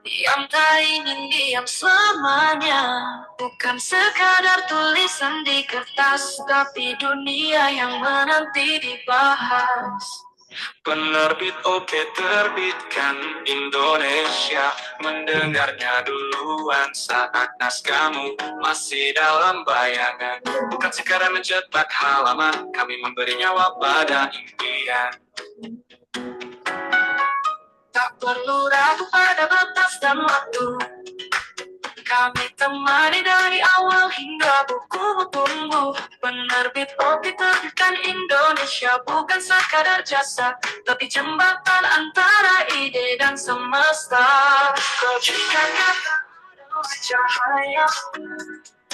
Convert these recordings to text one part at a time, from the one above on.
Diam tak ingin diam selamanya. Bukan sekadar tulisan di kertas, tapi dunia yang menanti dibahas. Penerbit oke terbitkan Indonesia, mendengarnya duluan saat naskahmu masih dalam bayangan. Bukan sekadar mencetak halaman, kami memberi nyawa pada impian. Tak perlu ragu pada batas dan waktu, kami temani dari awal hingga buku tumbuh. Penerbit Oke terbitkan Indonesia, bukan sekadar jasa, tapi jembatan antara ide dan semesta. Kau jika kata cahaya,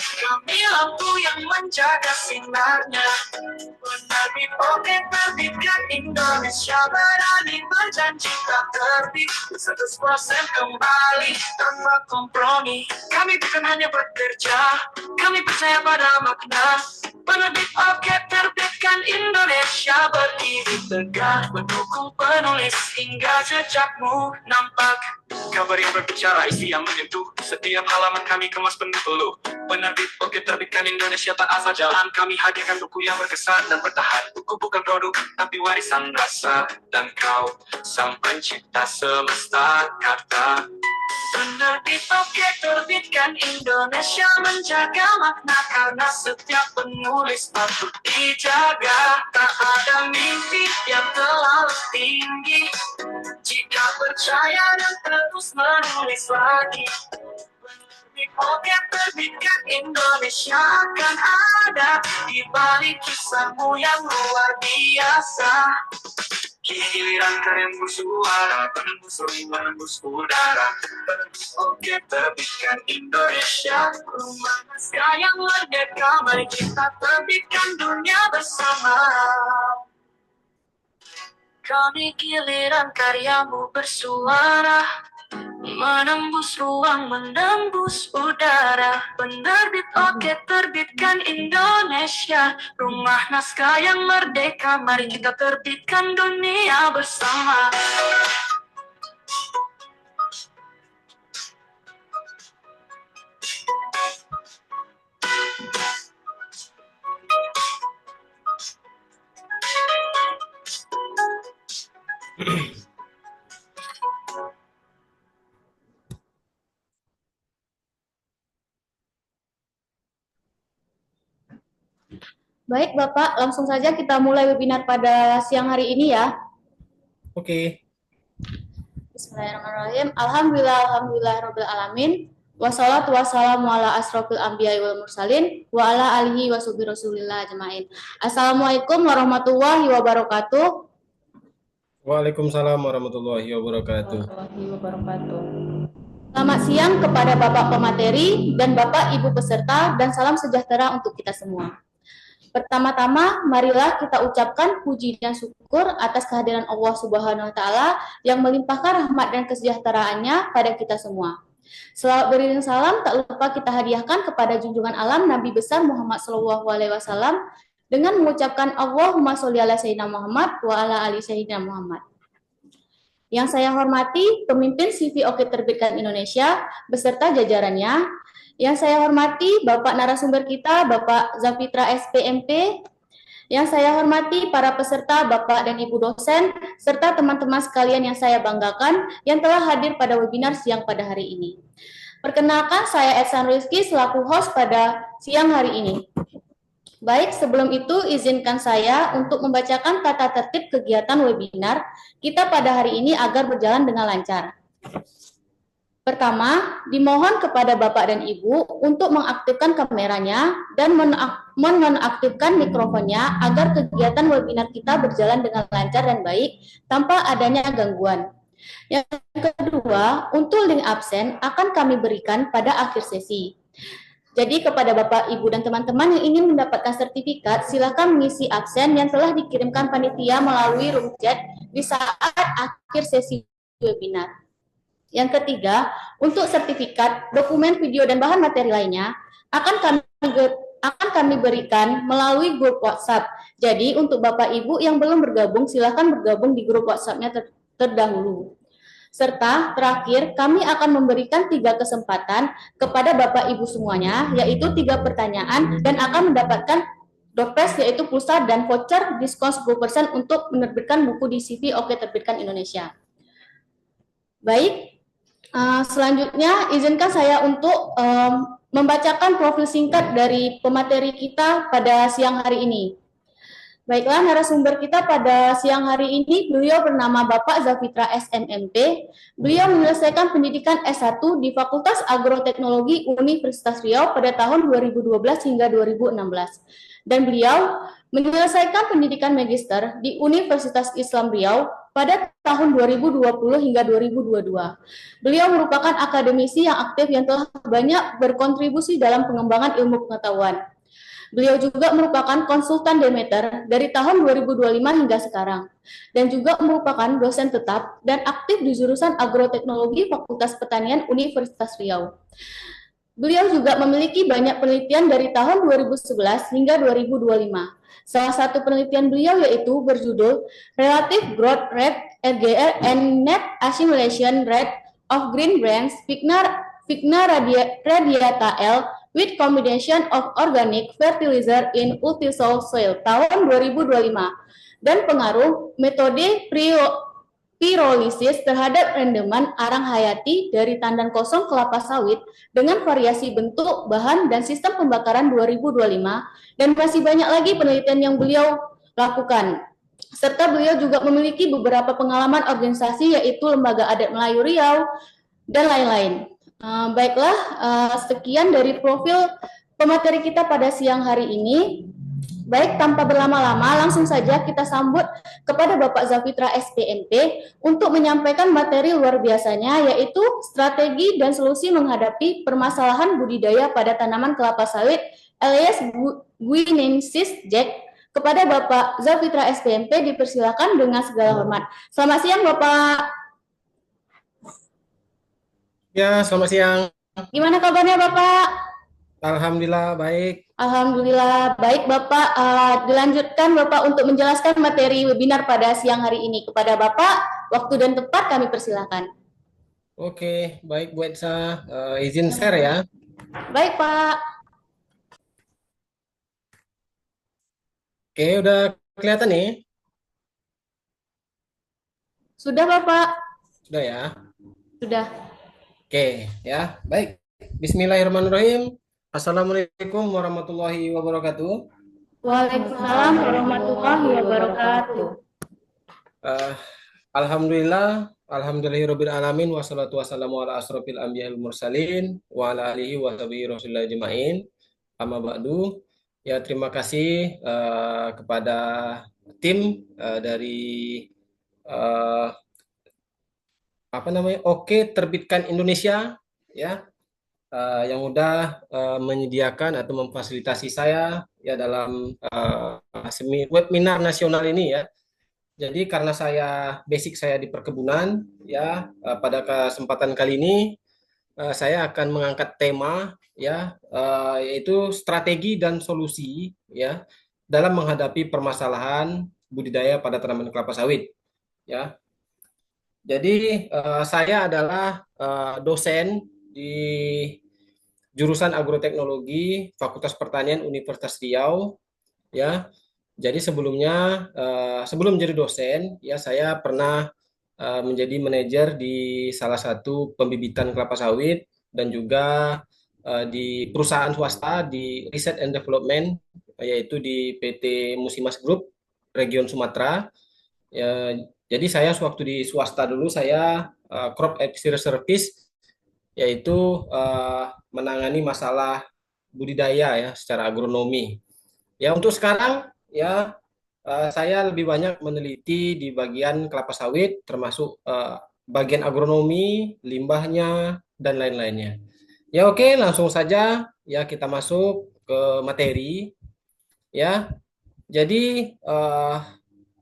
kami lampu yang menjaga sinarnya. Penerbit Oke terbitkan Indonesia, berani berjanji tak terbit 100% kembali tanpa kompromi. Kami bukan hanya bekerja, kami percaya pada makna. Penerbit Oke terbitkan Indonesia, berdiri tegak mendukung penulis hingga jejakmu nampak. Kabar yang berbicara, isi yang menyentuh, setiap halaman kami kemas penuh peluh. Penerbit Oke terbitkan Indonesia, tak asal jalan, kami hadirkan buku yang berkesan dan bertahan. Buku bukan produk, tapi warisan rasa, dan kau sang pencipta semesta kata. Penerbit Oke terbitkan Indonesia, menjaga makna karena setiap penulis patut dijaga. Tak ada mimpi yang terlalu tinggi jika percaya dan terus menulis lagi. Penerbit Oke terbitkan Indonesia akan ada di balik kisahmu yang luar biasa. Giliran kalian bersuara, penembus ring, menembus udara. Penerbit Oke terbitkan Indonesia, rumah naskah yang merdeka. Mari kita terbitkan dunia bersama. Kami giliran karyamu bersuara, menembus ruang, menembus udara. Penerbit Oke terbitkan Indonesia, rumah naskah yang merdeka. Mari kita terbitkan dunia bersama. Baik Bapak, langsung saja kita mulai webinar pada siang hari ini ya. Oke. Bismillahirrahmanirrahim. Alhamdulillah alamin. Wassalatu wassalamu ala asrofil anbiya'i wal mursalin wa ala alihi wa sahbihi rasulillah ajmain. Assalamualaikum warahmatullahi wabarakatuh. Waalaikumsalam warahmatullahi wabarakatuh. Selamat siang kepada Bapak pemateri dan Bapak Ibu peserta, dan salam sejahtera untuk kita semua. Pertama-tama, marilah kita ucapkan puji dan syukur atas kehadiran Allah Subhanahu wa Ta'ala yang melimpahkan rahmat dan kesejahteraannya pada kita semua. Selawat beriring salam tak lupa kita hadiahkan kepada junjungan alam Nabi besar Muhammad SAW dengan mengucapkan Allahumma sholli ala sayyidina Muhammad wa ala ali sayyidina Muhammad. Yang saya hormati pemimpin CV Oke terbitkan Indonesia beserta jajarannya. Yang saya hormati Bapak narasumber kita, Bapak Zafitra SPMP. Yang saya hormati para peserta, Bapak dan Ibu dosen, serta teman-teman sekalian yang saya banggakan yang telah hadir pada webinar siang pada hari ini. Perkenalkan, saya Edsan Rizky selaku host pada siang hari ini. Baik, sebelum itu izinkan saya untuk membacakan tata tertib kegiatan webinar kita pada hari ini agar berjalan dengan lancar. Pertama, dimohon kepada Bapak dan Ibu untuk mengaktifkan kameranya dan menonaktifkan mikrofonnya agar kegiatan webinar kita berjalan dengan lancar dan baik tanpa adanya gangguan. Yang kedua, untuk link absen akan kami berikan pada akhir sesi. Jadi kepada Bapak, Ibu, dan teman-teman yang ingin mendapatkan sertifikat, silakan mengisi absen yang telah dikirimkan panitia melalui room chat di saat akhir sesi webinar. Yang ketiga, untuk sertifikat, dokumen, video, dan bahan materi lainnya akan kami berikan melalui grup WhatsApp. Jadi untuk Bapak Ibu yang belum bergabung, silakan bergabung di grup WhatsApp-nya terdahulu. Serta terakhir, kami akan memberikan 3 kesempatan kepada Bapak Ibu semuanya, yaitu 3 pertanyaan dan akan mendapatkan Doorpress yaitu pulsa dan voucher diskon 10% untuk menerbitkan buku di CV Oke Terbitkan Indonesia. Baik, selanjutnya izinkan saya untuk membacakan profil singkat dari pemateri kita pada siang hari ini. Baiklah, narasumber kita pada siang hari ini, beliau bernama Bapak Zafitra SMMP. Beliau menyelesaikan pendidikan S1 di Fakultas Agroteknologi Universitas Riau pada tahun 2012 hingga 2016. Dan beliau menyelesaikan pendidikan magister di Universitas Islam Riau pada tahun 2020 hingga 2022. Beliau merupakan akademisi yang aktif yang telah banyak berkontribusi dalam pengembangan ilmu pengetahuan. Beliau juga merupakan konsultan Demeter dari tahun 2025 hingga sekarang, dan juga merupakan dosen tetap dan aktif di jurusan Agroteknologi Fakultas Pertanian Universitas Riau. Beliau juga memiliki banyak penelitian dari tahun 2011 hingga 2025. Salah satu penelitian beliau yaitu berjudul Relative Growth Rate RGR and Net Assimilation Rate of Green Grains Vigna radiata L with combination of organic fertilizer in multi-soil soil tahun 2025 dan pengaruh metode pirolisis terhadap rendeman arang hayati dari tandan kosong kelapa sawit dengan variasi bentuk, bahan, dan sistem pembakaran 2025 dan masih banyak lagi penelitian yang beliau lakukan. Serta beliau juga memiliki beberapa pengalaman organisasi yaitu Lembaga Adat Melayu Riau dan lain-lain. Baiklah, sekian dari profil pemateri kita pada siang hari ini. Baik, tanpa berlama-lama, langsung saja kita sambut kepada Bapak Zafitra SPMP untuk menyampaikan materi luar biasanya, yaitu strategi dan solusi menghadapi permasalahan budidaya pada tanaman kelapa sawit alias Guinensis Jack. Kepada Bapak Zafitra SPMP dipersilakan dengan segala hormat. Selamat siang, Bapak. Ya, selamat siang. Gimana kabarnya, Bapak? Alhamdulillah baik. Alhamdulillah baik, Bapak. Dilanjutkan Bapak untuk menjelaskan materi webinar pada siang hari ini. Kepada Bapak, waktu dan tempat kami persilakan. Oke, baik Bu Edsa. Izin share ya. Baik, Pak. Oke, udah kelihatan nih? Sudah, Bapak? Sudah ya. Sudah. Oke, ya. Baik. Bismillahirrahmanirrahim. Assalamualaikum warahmatullahi wabarakatuh. Waalaikumsalam warahmatullahi wabarakatuh. Alhamdulillahirabbil alamin wassalatu wassalamu ala asrofil anbiya'il mursalin wa ala alihi wa sahbihi rasulillah jema'in. Amma ba'du. Ya, terima kasih kepada tim dari Oke Terbitkan Indonesia ya, yang udah menyediakan atau memfasilitasi saya ya dalam webinar nasional ini ya. Jadi karena basic saya di perkebunan ya, pada kesempatan kali ini saya akan mengangkat tema ya, yaitu strategi dan solusi ya dalam menghadapi permasalahan budidaya pada tanaman kelapa sawit ya. Jadi saya adalah dosen di jurusan Agroteknologi Fakultas Pertanian Universitas Riau ya. Jadi sebelumnya sebelum jadi dosen ya saya pernah menjadi manajer di salah satu pembibitan kelapa sawit dan juga di perusahaan swasta di Research and Development, yaitu di PT Musimas Group Region Sumatera ya. Jadi saya sewaktu di swasta dulu saya crop service, yaitu menangani masalah budidaya ya secara agronomi. Ya untuk sekarang ya saya lebih banyak meneliti di bagian kelapa sawit, termasuk bagian agronomi, limbahnya dan lain-lainnya. Ya oke, langsung saja ya kita masuk ke materi ya. Jadi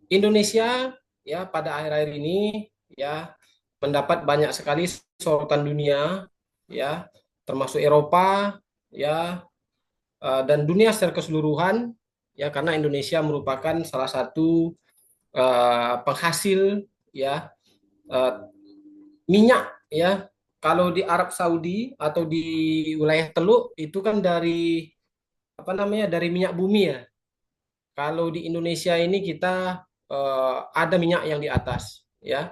Indonesia ya pada akhir-akhir ini ya mendapat banyak sekali sorotan dunia ya, termasuk Eropa ya, dan dunia secara keseluruhan ya, karena Indonesia merupakan salah satu penghasil ya minyak ya. Kalau di Arab Saudi atau di wilayah Teluk itu kan dari apa namanya dari minyak bumi ya. Kalau di Indonesia ini kita ada minyak yang di atas ya.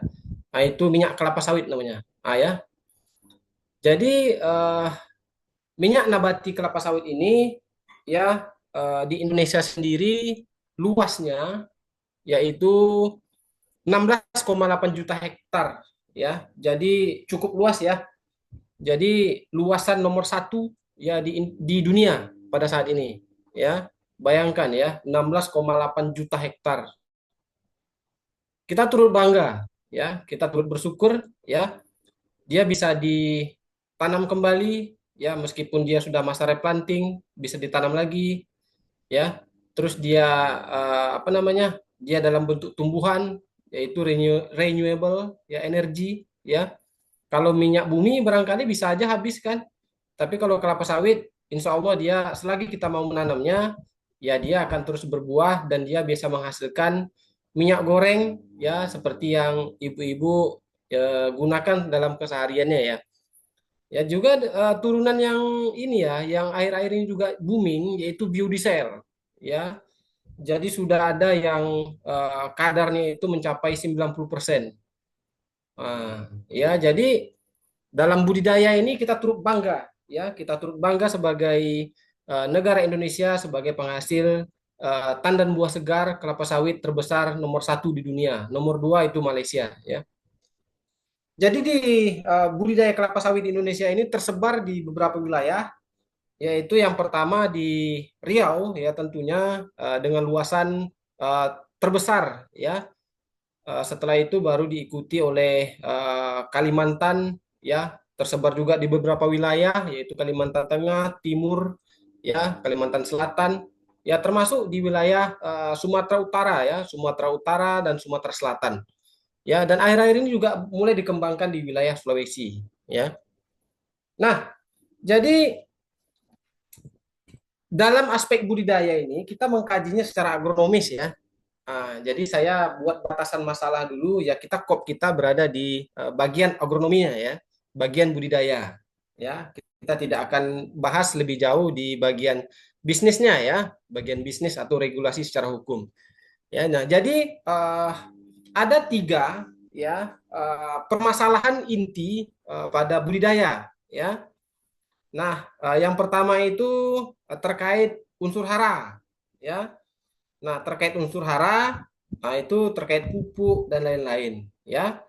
Nah, itu minyak kelapa sawit namanya. Ya. Jadi minyak nabati kelapa sawit ini ya di Indonesia sendiri luasnya yaitu 16,8 juta hektar ya. Jadi cukup luas ya. Jadi luasan nomor satu ya di dunia pada saat ini ya. Bayangkan ya 16,8 juta hektar. Kita turut bangga ya, kita turut bersyukur ya. Dia bisa ditanam kembali ya meskipun dia sudah masa replanting bisa ditanam lagi ya. Terus dia apa namanya? Dia dalam bentuk tumbuhan yaitu renewable ya energi ya. Kalau minyak bumi barangkali bisa aja habis kan. Tapi kalau kelapa sawit insya Allah dia selagi kita mau menanamnya ya dia akan terus berbuah dan dia bisa menghasilkan minyak goreng ya seperti yang ibu-ibu gunakan dalam kesehariannya ya. Ya juga turunan yang ini ya, yang akhir-akhir ini juga booming yaitu biodiesel ya. Jadi sudah ada yang kadarnya itu mencapai 90%. Ya, jadi dalam budidaya ini kita turut bangga ya, kita turut bangga sebagai negara Indonesia sebagai penghasil tandan buah segar kelapa sawit terbesar nomor satu di dunia. Nomor dua itu Malaysia ya. Jadi di budidaya kelapa sawit di Indonesia ini tersebar di beberapa wilayah, yaitu yang pertama di Riau ya tentunya dengan luasan terbesar ya. Setelah itu baru diikuti oleh Kalimantan ya, tersebar juga di beberapa wilayah yaitu Kalimantan Tengah, Timur ya, Kalimantan Selatan ya termasuk di wilayah Sumatera Utara ya, Sumatera Utara dan Sumatera Selatan. Ya, dan akhir-akhir ini juga mulai dikembangkan di wilayah Sulawesi ya. Nah, jadi dalam aspek budidaya ini kita mengkajinya secara agronomis ya. Jadi saya buat batasan masalah dulu ya kita berada di bagian agronominya ya, bagian budidaya ya. Kita tidak akan bahas lebih jauh di bagian bisnisnya ya, bagian bisnis atau regulasi secara hukum. Ya, nah jadi ada tiga ya permasalahan inti pada budidaya ya. Nah, yang pertama itu terkait unsur hara ya. Nah, terkait unsur hara, nah itu terkait pupuk dan lain-lain, ya.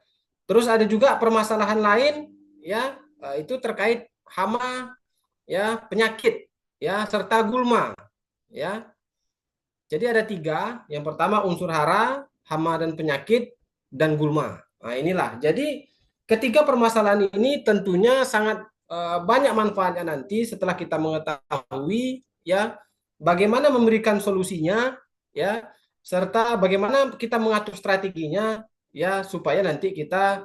Terus ada juga permasalahan lain, ya, itu terkait hama, ya, penyakit, ya, serta gulma, ya. Jadi ada tiga. Yang pertama unsur hara, hama dan penyakit, dan gulma. Nah, inilah. Jadi ketiga permasalahan ini tentunya sangat banyak manfaatnya nanti setelah kita mengetahui, ya, bagaimana memberikan solusinya ya serta bagaimana kita mengatur strateginya ya supaya nanti kita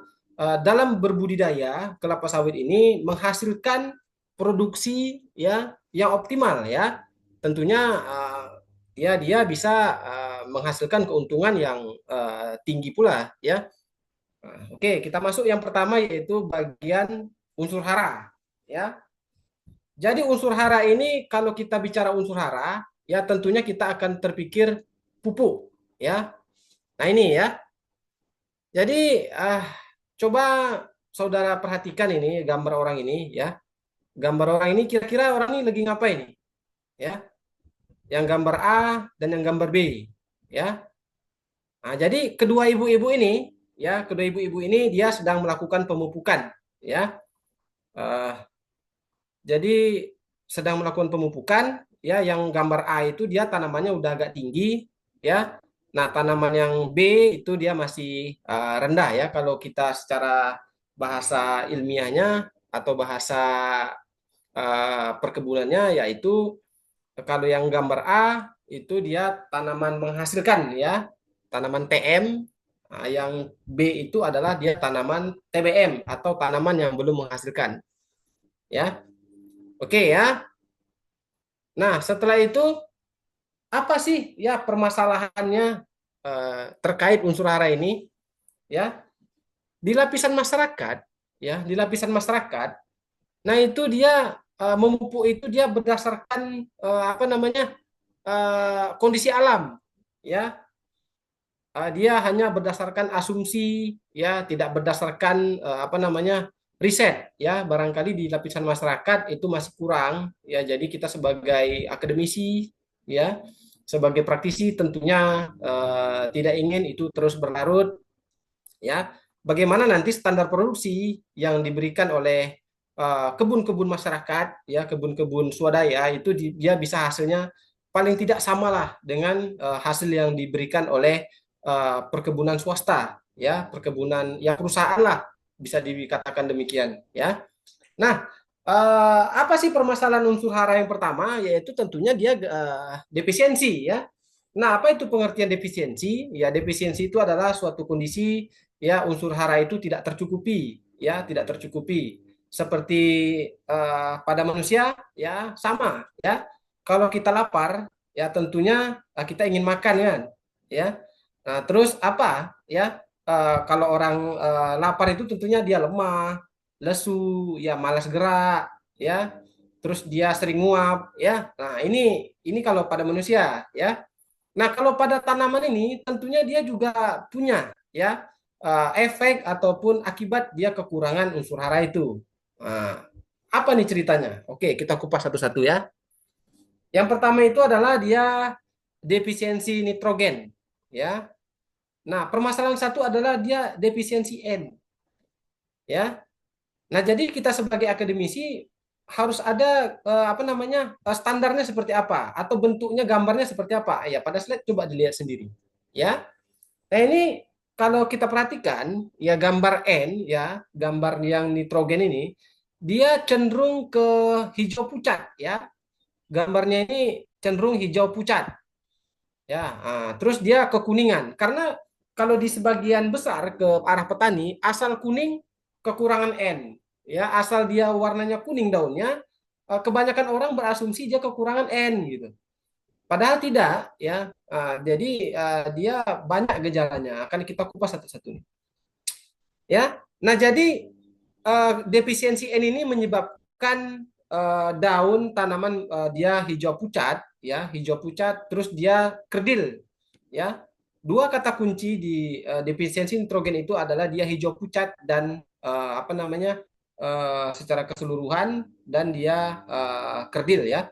dalam berbudidaya kelapa sawit ini menghasilkan produksi ya yang optimal ya tentunya ya dia bisa menghasilkan keuntungan yang tinggi pula ya. Oke, kita masuk yang pertama yaitu bagian unsur hara ya. Jadi unsur hara ini kalau kita bicara unsur hara ya tentunya kita akan terpikir pupuk ya. Nah ini ya. Jadi coba saudara perhatikan ini gambar orang ini ya. Gambar orang ini kira-kira orang ini lagi ngapain nih? Ya. Yang gambar A dan yang gambar B ya. Nah, jadi kedua ibu-ibu ini ya, kedua ibu-ibu ini dia sedang melakukan pemupukan ya. Jadi sedang melakukan pemupukan ya yang gambar A itu dia tanamannya udah agak tinggi ya. Nah, tanaman yang B itu dia masih rendah ya kalau kita secara bahasa ilmiahnya atau bahasa perkebunannya yaitu kalau yang gambar A itu dia tanaman menghasilkan ya, tanaman TM. Nah, yang B itu adalah dia tanaman TBM atau tanaman yang belum menghasilkan. Ya. Oke ya. Nah, setelah itu apa sih ya permasalahannya terkait unsur hara ini? Ya, di lapisan masyarakat ya di lapisan masyarakat. Nah, itu dia memupuk itu dia berdasarkan apa namanya kondisi alam, ya. Dia hanya berdasarkan asumsi, ya, tidak berdasarkan apa namanya riset, ya. Barangkali di lapisan masyarakat itu masih kurang, ya. Jadi kita sebagai akademisi, ya, sebagai praktisi tentunya tidak ingin itu terus berlarut, ya. Bagaimana nanti standar produksi yang diberikan oleh kebun-kebun masyarakat, ya, kebun-kebun swadaya itu dia bisa hasilnya paling tidak samalah dengan hasil yang diberikan oleh perkebunan swasta, ya, perkebunan ya perusahaan lah, bisa dikatakan demikian, ya. Nah, apa sih permasalahan unsur hara yang pertama? Yaitu tentunya dia defisiensi, ya. Nah, apa itu pengertian defisiensi? Ya, defisiensi itu adalah suatu kondisi, ya, unsur hara itu tidak tercukupi, ya, tidak tercukupi. Seperti pada manusia, ya, sama, ya. Kalau kita lapar, ya tentunya kita ingin makan, kan, ya. Nah, terus apa, ya? Kalau orang lapar itu tentunya dia lemah, lesu, ya, malas gerak, ya. Terus dia sering nguap, ya. Nah, ini kalau pada manusia, ya. Nah, kalau pada tanaman ini tentunya dia juga punya, ya, efek ataupun akibat dia kekurangan unsur hara itu. Nah, apa nih ceritanya? Oke, kita kupas satu-satu, ya. Yang pertama itu adalah dia defisiensi nitrogen, ya. Nah, permasalahan satu adalah dia defisiensi N, ya. Nah, jadi kita sebagai akademisi harus ada apa namanya standarnya seperti apa atau bentuknya gambarnya seperti apa. Ya, pada slide coba dilihat sendiri, ya. Nah, ini kalau kita perhatikan ya gambar N, ya, gambar yang nitrogen ini dia cenderung ke hijau pucat, ya. Gambarnya ini cenderung hijau pucat, ya. Terus dia kekuningan karena kalau di sebagian besar ke arah petani asal kuning kekurangan N, ya, asal dia warnanya kuning daunnya kebanyakan orang berasumsi dia kekurangan N gitu. Padahal tidak, ya. Jadi dia banyak gejalanya. Akan kita kupas satu-satu nih, ya. Nah, jadi defisiensi N ini menyebabkan daun tanaman dia hijau pucat, ya, hijau pucat, terus dia kerdil, ya. Dua kata kunci di defisiensi nitrogen itu adalah dia hijau pucat dan apa namanya secara keseluruhan dan dia kerdil, ya.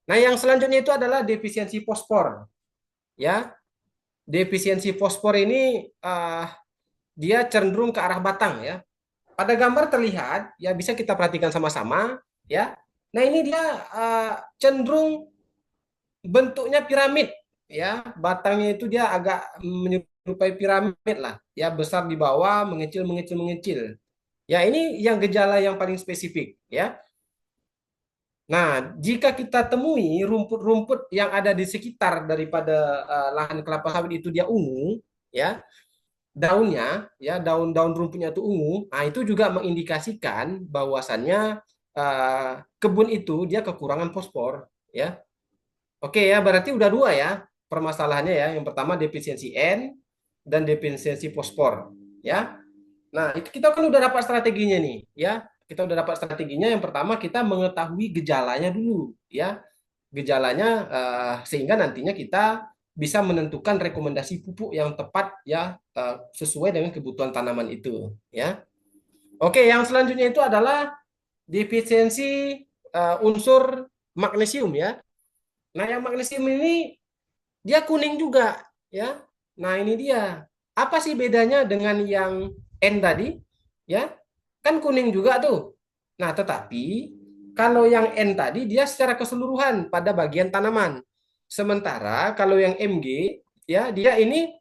Nah, yang selanjutnya itu adalah defisiensi fosfor, ya. Defisiensi fosfor ini dia cenderung ke arah batang, ya. Pada gambar terlihat, ya, bisa kita perhatikan sama-sama, ya. Nah, ini dia cenderung bentuknya piramid, ya. Batangnya itu dia agak menyerupai piramid lah, ya, besar di bawah, mengecil mengecil mengecil. Ya, ini yang gejala yang paling spesifik, ya. Nah, jika kita temui rumput-rumput yang ada di sekitar daripada lahan kelapa sawit itu dia ungu, ya, daunnya, ya, daun-daun rumputnya itu ungu, nah itu juga mengindikasikan bahwasannya kebun itu dia kekurangan fosfor, ya. Oke, ya, berarti udah dua, ya, permasalahannya, ya. Yang pertama defisiensi N dan defisiensi fosfor, ya. Nah, itu kita kan udah dapat strateginya nih, ya. Kita udah dapat strateginya. Yang pertama kita mengetahui gejalanya dulu, ya. Gejalanya sehingga nantinya kita bisa menentukan rekomendasi pupuk yang tepat, ya, sesuai dengan kebutuhan tanaman itu, ya. Oke, yang selanjutnya itu adalah defisiensi unsur magnesium, ya. Nah, yang magnesium ini dia kuning juga, ya. Nah, ini dia. Apa sih bedanya dengan yang N tadi? Ya, kan kuning juga tuh. Nah, tetapi kalau yang N tadi dia secara keseluruhan pada bagian tanaman. Sementara kalau yang MG, ya, dia ini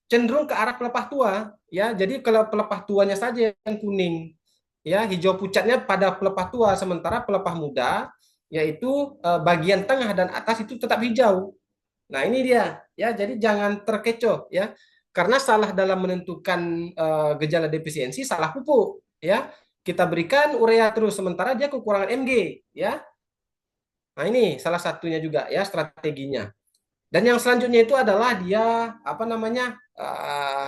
cenderung ke arah pelepah tua, ya. Jadi kalau pelepah tuanya saja yang kuning, ya, hijau pucatnya pada pelepah tua, sementara pelepah muda yaitu bagian tengah dan atas itu tetap hijau. Nah, ini dia, ya. Jadi jangan terkecoh, ya. Karena salah dalam menentukan gejala defisiensi, salah pupuk, ya. Kita berikan urea terus sementara dia kekurangan Mg, ya. Nah, ini salah satunya juga, ya, strateginya. Dan yang selanjutnya itu adalah dia apa namanya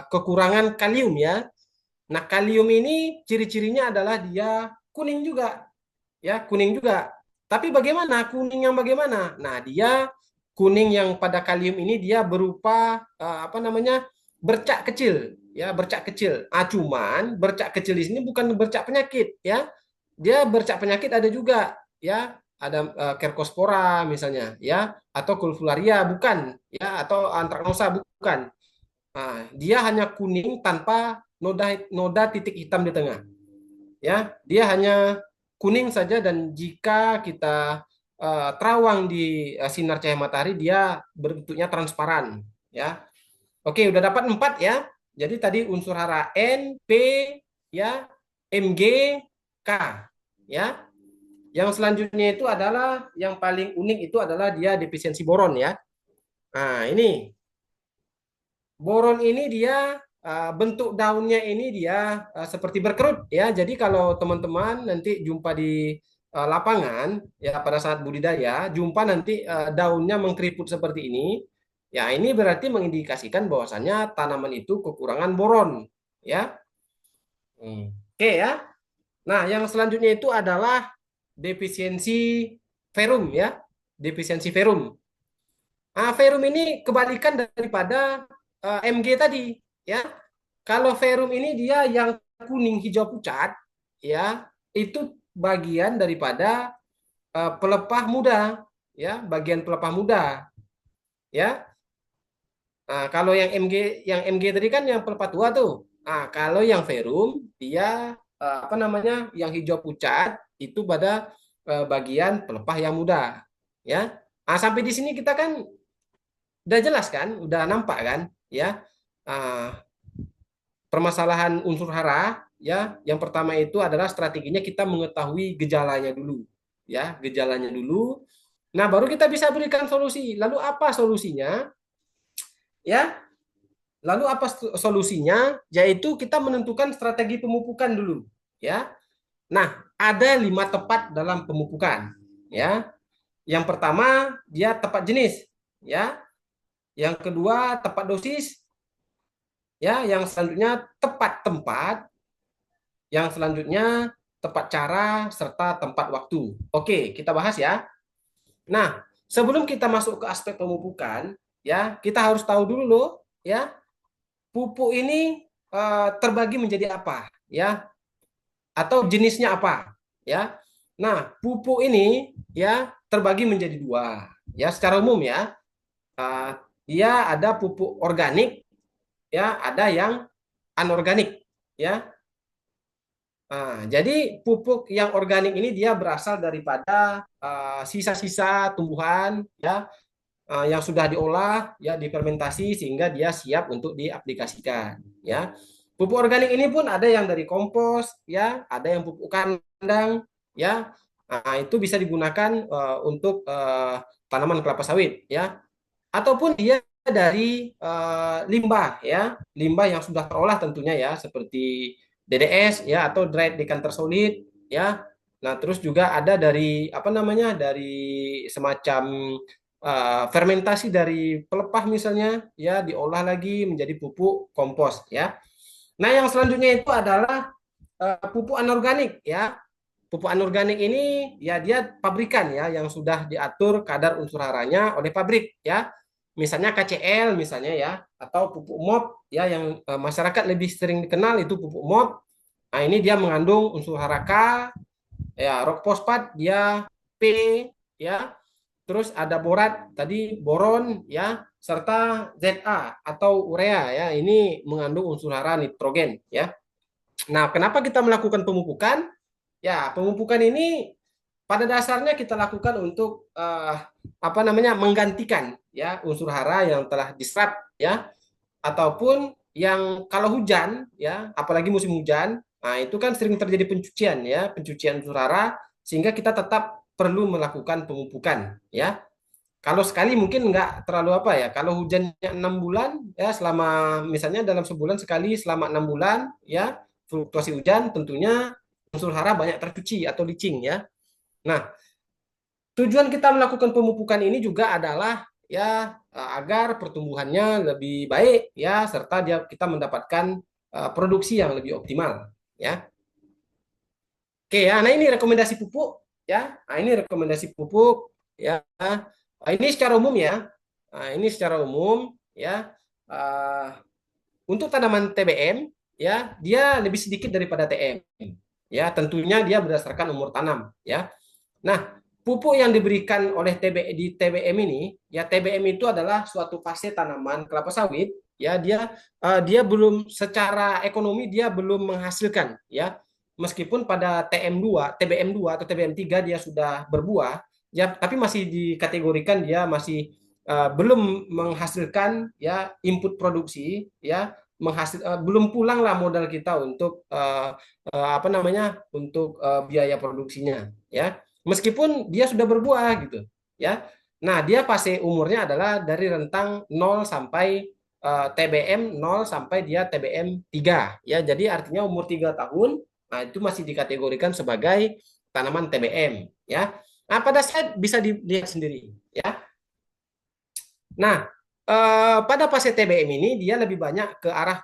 kekurangan kalium, ya. Nah, kalium ini ciri-cirinya adalah dia kuning juga, ya, kuning juga. Tapi bagaimana kuning yang bagaimana? Nah, dia kuning yang pada kalium ini dia berupa apa namanya? Bercak kecil, ya, bercak kecil. Cuman bercak kecil di sini bukan bercak penyakit, ya. Dia bercak penyakit ada juga, ya. Ada Kerkospora misalnya, ya, atau Kulfularia bukan, ya, atau Antraknosa bukan. Nah, dia hanya kuning tanpa noda noda titik hitam di tengah. Ya, dia hanya kuning saja dan jika kita terawang di sinar cahaya matahari dia bentuknya transparan. Ya, oke, udah dapat 4 ya. Jadi tadi unsur hara N, P, ya, Mg, K. Ya, yang selanjutnya itu adalah yang paling unik itu adalah dia defisiensi boron ya. Nah, ini boron ini dia bentuk daunnya ini dia seperti berkerut ya. Jadi kalau teman-teman nanti jumpa di lapangan ya pada saat budidaya, jumpa nanti daunnya mengkeriput seperti ini, ya ini berarti mengindikasikan bahwasannya tanaman itu kekurangan boron ya. Oke ya. Nah, yang selanjutnya itu adalah defisiensi ferum ya. Defisiensi ferum. Verum ini kebalikan daripada Mg tadi, ya. Kalau verum ini dia yang kuning hijau pucat, ya, itu bagian daripada pelepah muda, ya, bagian pelepah muda, ya. Nah, kalau yang Mg tadi kan yang pelepah tua tuh. Kalau yang verum dia apa namanya? Yang hijau pucat itu pada bagian pelepah yang muda, ya. Sampai di sini kita kan udah jelas kan, udah nampak kan, ya. Ah, Permasalahan unsur hara, ya. Yang pertama itu adalah strateginya kita mengetahui gejalanya dulu, ya, gejalanya dulu. Nah, baru kita bisa berikan solusi. Lalu apa solusinya? Ya, lalu apa solusinya? Yaitu kita menentukan strategi pemupukan dulu, ya. Nah, ada 5 tepat dalam pemupukan, ya. Yang pertama dia tepat jenis, ya. Yang kedua tepat dosis, ya, yang selanjutnya tepat tempat, yang selanjutnya tepat cara serta tempat waktu. Oke, kita bahas ya. Nah, sebelum kita masuk ke aspek pemupukan, ya, kita harus tahu dulu loh, ya, pupuk ini terbagi menjadi apa, ya, atau jenisnya apa, ya. Nah, pupuk ini ya terbagi menjadi 2, ya, secara umum ya. Dia ada pupuk organik, ya, ada yang anorganik, ya. Jadi pupuk yang organik ini dia berasal daripada sisa-sisa tumbuhan ya yang sudah diolah ya difermentasi sehingga dia siap untuk diaplikasikan ya. Pupuk organik ini pun ada yang dari kompos ya, ada yang pupuk kandang ya. Itu bisa digunakan untuk tanaman kelapa sawit ya. Ataupun dia dari limbah ya, limbah yang sudah terolah tentunya ya seperti DDS ya atau dried decanter solid ya. Nah, terus juga ada dari apa namanya? Dari semacam fermentasi dari pelepah misalnya ya diolah lagi menjadi pupuk kompos ya. Nah, yang selanjutnya itu adalah pupuk anorganik ya. Pupuk anorganik ini ya dia pabrikan ya yang sudah diatur kadar unsur haranya oleh pabrik ya. Misalnya KCL misalnya ya atau pupuk MOP ya yang masyarakat lebih sering dikenal itu pupuk MOP. Nah, ini dia mengandung unsur hara K ya, rok fosfat dia P ya. Terus ada borat tadi boron ya serta ZA atau urea ya. Ini mengandung unsur hara nitrogen ya. Nah, kenapa kita melakukan pemupukan? Ya, pemupukan ini pada dasarnya kita lakukan untuk apa namanya menggantikan ya unsur hara yang telah diserap ya ataupun yang kalau hujan ya apalagi musim hujan, nah itu kan sering terjadi pencucian ya pencucian unsur hara sehingga kita tetap perlu melakukan pemupukan ya. Kalau sekali mungkin nggak terlalu apa ya. Kalau hujannya 6 bulan ya selama misalnya dalam sebulan sekali selama 6 bulan ya fluktuasi hujan tentunya unsur hara banyak tercuci atau licin ya. Nah, tujuan kita melakukan pemupukan ini juga adalah ya agar pertumbuhannya lebih baik ya serta kita mendapatkan produksi yang lebih optimal, ya. Oke ya, nah ini rekomendasi pupuk ya. Nah, ini rekomendasi pupuk ya. Nah, ini secara umum ya. Nah, ini secara umum ya. Uh, untuk tanaman TBM ya, dia lebih sedikit daripada TM. Ya, tentunya dia berdasarkan umur tanam ya. Nah, pupuk yang diberikan oleh di TBM ini, ya TBM itu adalah suatu fase tanaman kelapa sawit, ya dia belum secara ekonomi dia belum menghasilkan, ya. Meskipun pada TBM2 atau TBM3 dia sudah berbuah, ya tapi masih dikategorikan dia masih belum menghasilkan ya input produksi, ya belum pulang lah modal kita untuk apa namanya untuk biaya produksinya, ya meskipun dia sudah berbuah gitu ya. Nah, dia fase umurnya adalah dari rentang 0 sampai TBM 0 sampai dia TBM 3 ya. Jadi artinya umur 3 tahun, nah itu masih dikategorikan sebagai tanaman TBM ya. Nah, pada saat bisa dilihat sendiri ya. Nah, pada fase TBM ini dia lebih banyak ke arah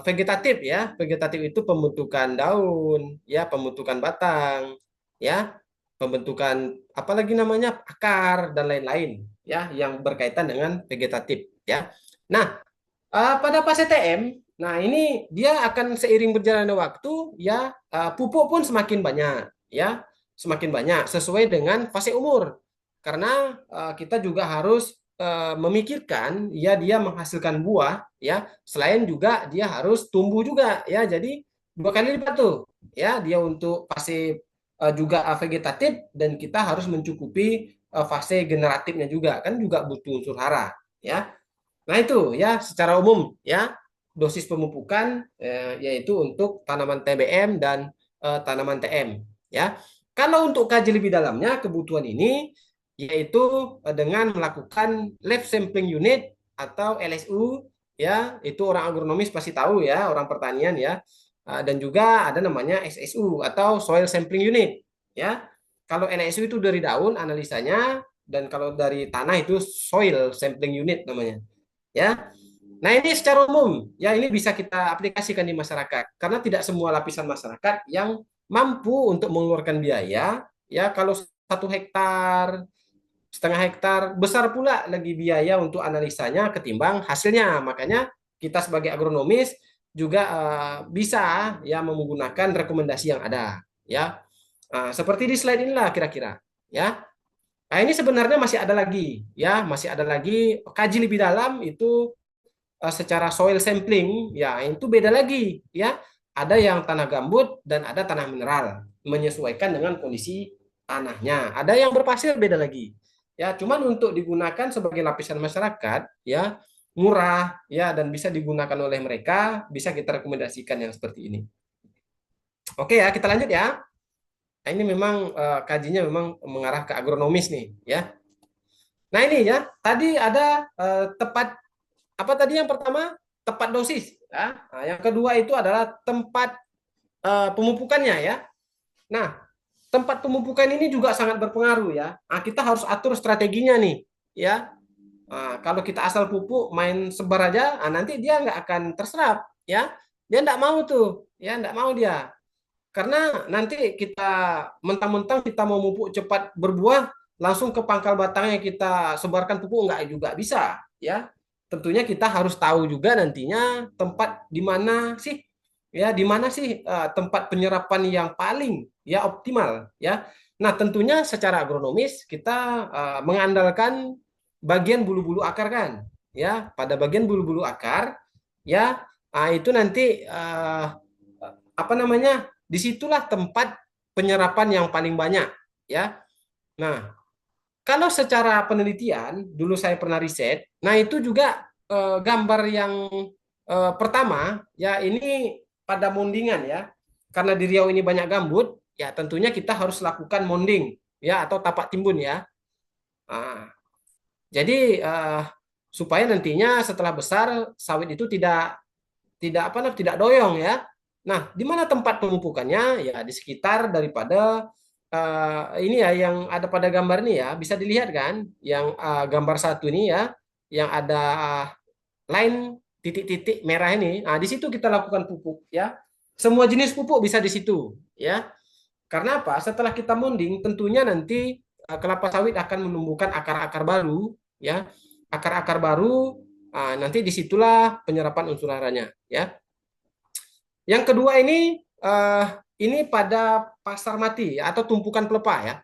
vegetatif ya. Vegetatif itu pembentukan daun, ya, pembentukan batang, ya, pembentukan apalagi namanya akar dan lain-lain, ya, yang berkaitan dengan vegetatif, ya. Nah, pada fase TM, nah ini dia akan seiring berjalannya waktu, ya, pupuk pun semakin banyak, ya, semakin banyak sesuai dengan fase umur. Karena kita juga harus memikirkan ya dia menghasilkan buah ya selain juga dia harus tumbuh juga ya jadi dua kali lipat tuh ya dia untuk fase juga vegetatif dan kita harus mencukupi fase generatifnya juga kan juga butuh unsur hara ya. Nah itu ya secara umum ya dosis pemupukan yaitu untuk tanaman TBM dan tanaman TM ya. Kalau untuk kaji lebih dalamnya kebutuhan ini yaitu dengan melakukan lab sampling unit atau LSU ya itu orang agronomis pasti tahu ya orang pertanian ya. Dan juga ada namanya SSU atau soil sampling unit ya. Kalau LSU itu dari daun analisanya dan kalau dari tanah itu soil sampling unit namanya ya. Nah, ini secara umum ya ini bisa kita aplikasikan di masyarakat karena tidak semua lapisan masyarakat yang mampu untuk mengeluarkan biaya ya kalau 1 hektar, setengah hektar besar pula lagi biaya untuk analisanya ketimbang hasilnya. Makanya kita sebagai agronomis juga bisa ya menggunakan rekomendasi yang ada ya. Seperti di slide inilah kira-kira ya. Nah, ini sebenarnya masih ada lagi ya, masih ada lagi kaji lebih dalam itu secara soil sampling ya itu beda lagi ya. Ada yang tanah gambut dan ada tanah mineral menyesuaikan dengan kondisi tanahnya. Ada yang berpasir beda lagi. Ya, cuman untuk digunakan sebagai lapisan masyarakat ya murah ya dan bisa digunakan oleh mereka, bisa kita rekomendasikan yang seperti ini. Oke ya, kita lanjut ya. Nah, ini memang kajinya memang mengarah ke agronomis nih ya. Nah, ini ya, tadi ada tepat apa tadi yang pertama? Tepat dosis ya. Nah, yang kedua itu adalah tempat pemupukannya ya. Nah, tempat pemupukan ini juga sangat berpengaruh ya. Nah, kita harus atur strateginya nih ya. Nah, kalau kita asal pupuk main sebar aja, nanti dia nggak akan terserap ya. Dia nggak mau tuh, ya nggak mau dia. Karena nanti kita mentang-mentang kita mau pupuk cepat berbuah, langsung ke pangkal batangnya kita sebarkan pupuk nggak juga bisa ya. Tentunya kita harus tahu juga nantinya tempat di mana sih ya di mana sih tempat penyerapan yang paling ya optimal ya. Nah, tentunya secara agronomis kita mengandalkan bagian bulu-bulu akar kan ya. Pada bagian bulu-bulu akar ya itu nanti apa namanya? Disitulah tempat penyerapan yang paling banyak ya. Nah, kalau secara penelitian dulu saya pernah riset, nah itu juga gambar yang pertama ya ini pada mondingan ya. Karena di Riau ini banyak gambut, ya tentunya kita harus lakukan monding ya atau tapak timbun ya. Nah, jadi supaya nantinya setelah besar sawit itu tidak doyong ya. Nah, di mana tempat pemupukannya? Ya di sekitar daripada ini ya yang ada pada gambar ini ya bisa dilihat kan yang gambar satu ini ya yang ada line titik-titik merah ini. Nah, di situ kita lakukan pupuk ya. Semua jenis pupuk bisa di situ ya. Karena apa? Setelah kita mounding, tentunya nanti kelapa sawit akan menumbuhkan akar-akar baru ya. Akar-akar baru, nanti disitulah penyerapan unsur haranya ya. Yang kedua ini pada pasar mati ya, atau tumpukan pelepah ya.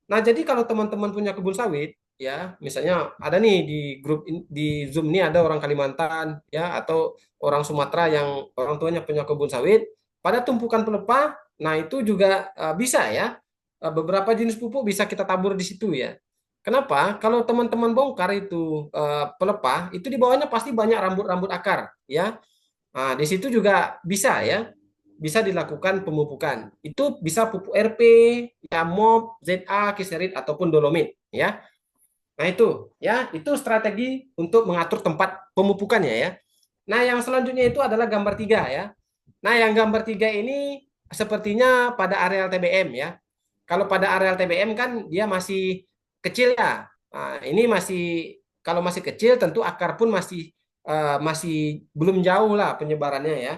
Nah, jadi kalau teman-teman punya kebun sawit ya, misalnya ada nih di grup di Zoom ini ada orang Kalimantan ya atau orang Sumatera yang orang tuanya punya kebun sawit, pada tumpukan pelepah, nah itu juga bisa ya. Beberapa jenis pupuk bisa kita tabur di situ ya. Kenapa? Kalau teman-teman bongkar itu pelepah, itu di bawahnya pasti banyak rambut-rambut akar ya. Nah, di situ juga bisa ya, bisa dilakukan pemupukan. Itu bisa pupuk RP, ya MOP, ZA, kiserit ataupun dolomit ya. Nah, itu strategi untuk mengatur tempat pemupukannya ya. Nah, yang selanjutnya itu adalah gambar 3 ya. Nah, yang gambar 3 ini sepertinya pada areal TBM ya. Kalau pada areal TBM kan dia masih kecil ya. Nah, ini masih kalau masih kecil tentu akar pun masih belum jauh lah penyebarannya ya.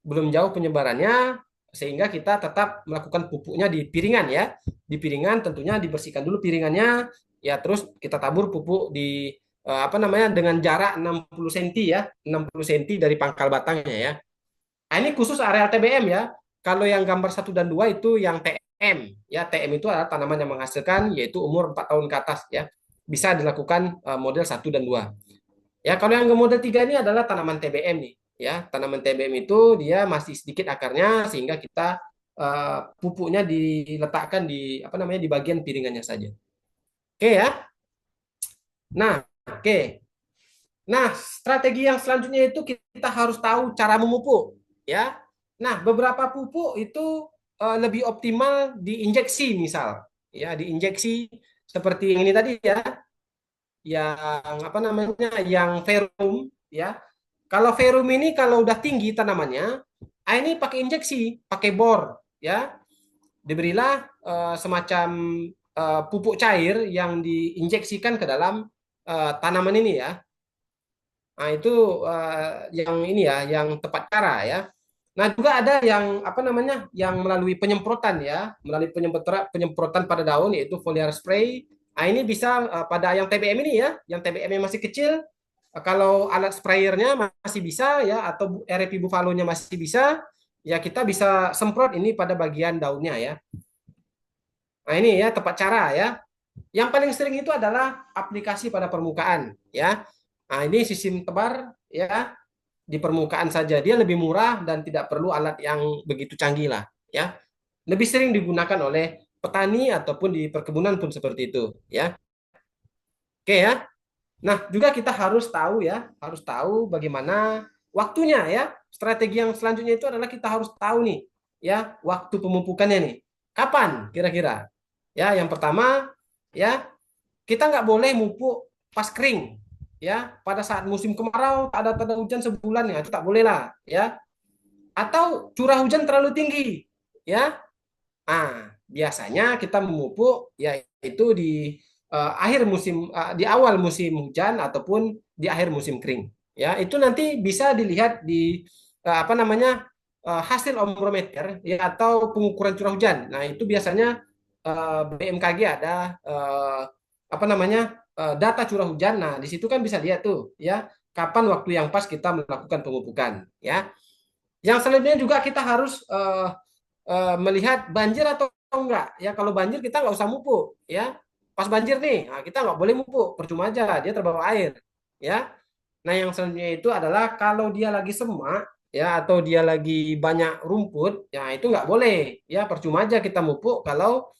Belum jauh penyebarannya sehingga kita tetap melakukan pupuknya di piringan ya. Di piringan tentunya dibersihkan dulu piringannya ya, terus kita tabur pupuk di apa namanya dengan jarak 60 cm ya, 60 cm dari pangkal batangnya ya. Nah, ini khusus area TBM ya. Kalau yang gambar 1 dan 2 itu yang TM ya. TM itu adalah tanaman yang menghasilkan yaitu umur 4 tahun ke atas ya. Bisa dilakukan model 1 dan 2. Ya, kalau yang model 3 ini adalah tanaman TBM nih ya. Tanaman TBM itu dia masih sedikit akarnya sehingga kita pupuknya diletakkan di apa namanya di bagian piringannya saja. Oke ya. Nah, oke. Nah, strategi yang selanjutnya itu kita harus tahu cara memupuk, ya. Nah, beberapa pupuk itu lebih optimal diinjeksi misal, ya, diinjeksi seperti yang ini tadi ya, yang apa namanya, yang verum, ya. Kalau verum ini kalau udah tinggi tanamannya, ini pakai injeksi, pakai bor, ya. Diberilah semacam pupuk cair yang diinjeksikan ke dalam tanaman ini ya. Nah, itu yang ini ya, yang tepat cara ya. Nah, juga ada yang apa namanya, yang melalui penyemprotan ya, melalui penyemprotan pada daun yaitu foliar spray. Nah, ini bisa pada yang TBM ini ya, yang TBM yang masih kecil, kalau alat sprayernya masih bisa ya, atau RP Buffalo-nya masih bisa, ya kita bisa semprot ini pada bagian daunnya ya. Nah, ini ya tepat cara ya. Yang paling sering itu adalah aplikasi pada permukaan ya. Nah, ini sistem tebar ya, di permukaan saja. Dia lebih murah dan tidak perlu alat yang begitu canggih lah ya. Lebih sering digunakan oleh petani ataupun di perkebunan pun seperti itu ya. Oke ya. Nah, juga kita harus tahu ya, harus tahu bagaimana waktunya ya. Strategi yang selanjutnya itu adalah kita harus tahu nih ya, waktu pemupukannya nih. Kapan kira-kira? Ya, yang pertama ya, kita nggak boleh mupuk pas kering ya, pada saat musim kemarau tak ada tanda hujan sebulan ya, itu tak boleh lah ya, atau curah hujan terlalu tinggi ya. Biasanya kita memupuk yaitu di akhir musim, di awal musim hujan ataupun di akhir musim kering ya. Itu nanti bisa dilihat di apa namanya, hasil ombrometer ya, atau pengukuran curah hujan. Nah, itu biasanya BMKG ada apa namanya, data curah hujan. Nah, di situ kan bisa lihat tuh ya, kapan waktu yang pas kita melakukan pemupukan ya. Yang selanjutnya juga kita harus melihat banjir atau enggak ya. Kalau banjir kita nggak usah mupuk ya. Pas banjir nih, nah kita nggak boleh mupuk, percuma aja dia terbawa air ya. Nah, yang selanjutnya itu adalah kalau dia lagi semak ya, atau dia lagi banyak rumput ya, itu nggak boleh ya, percuma aja kita mupuk kalau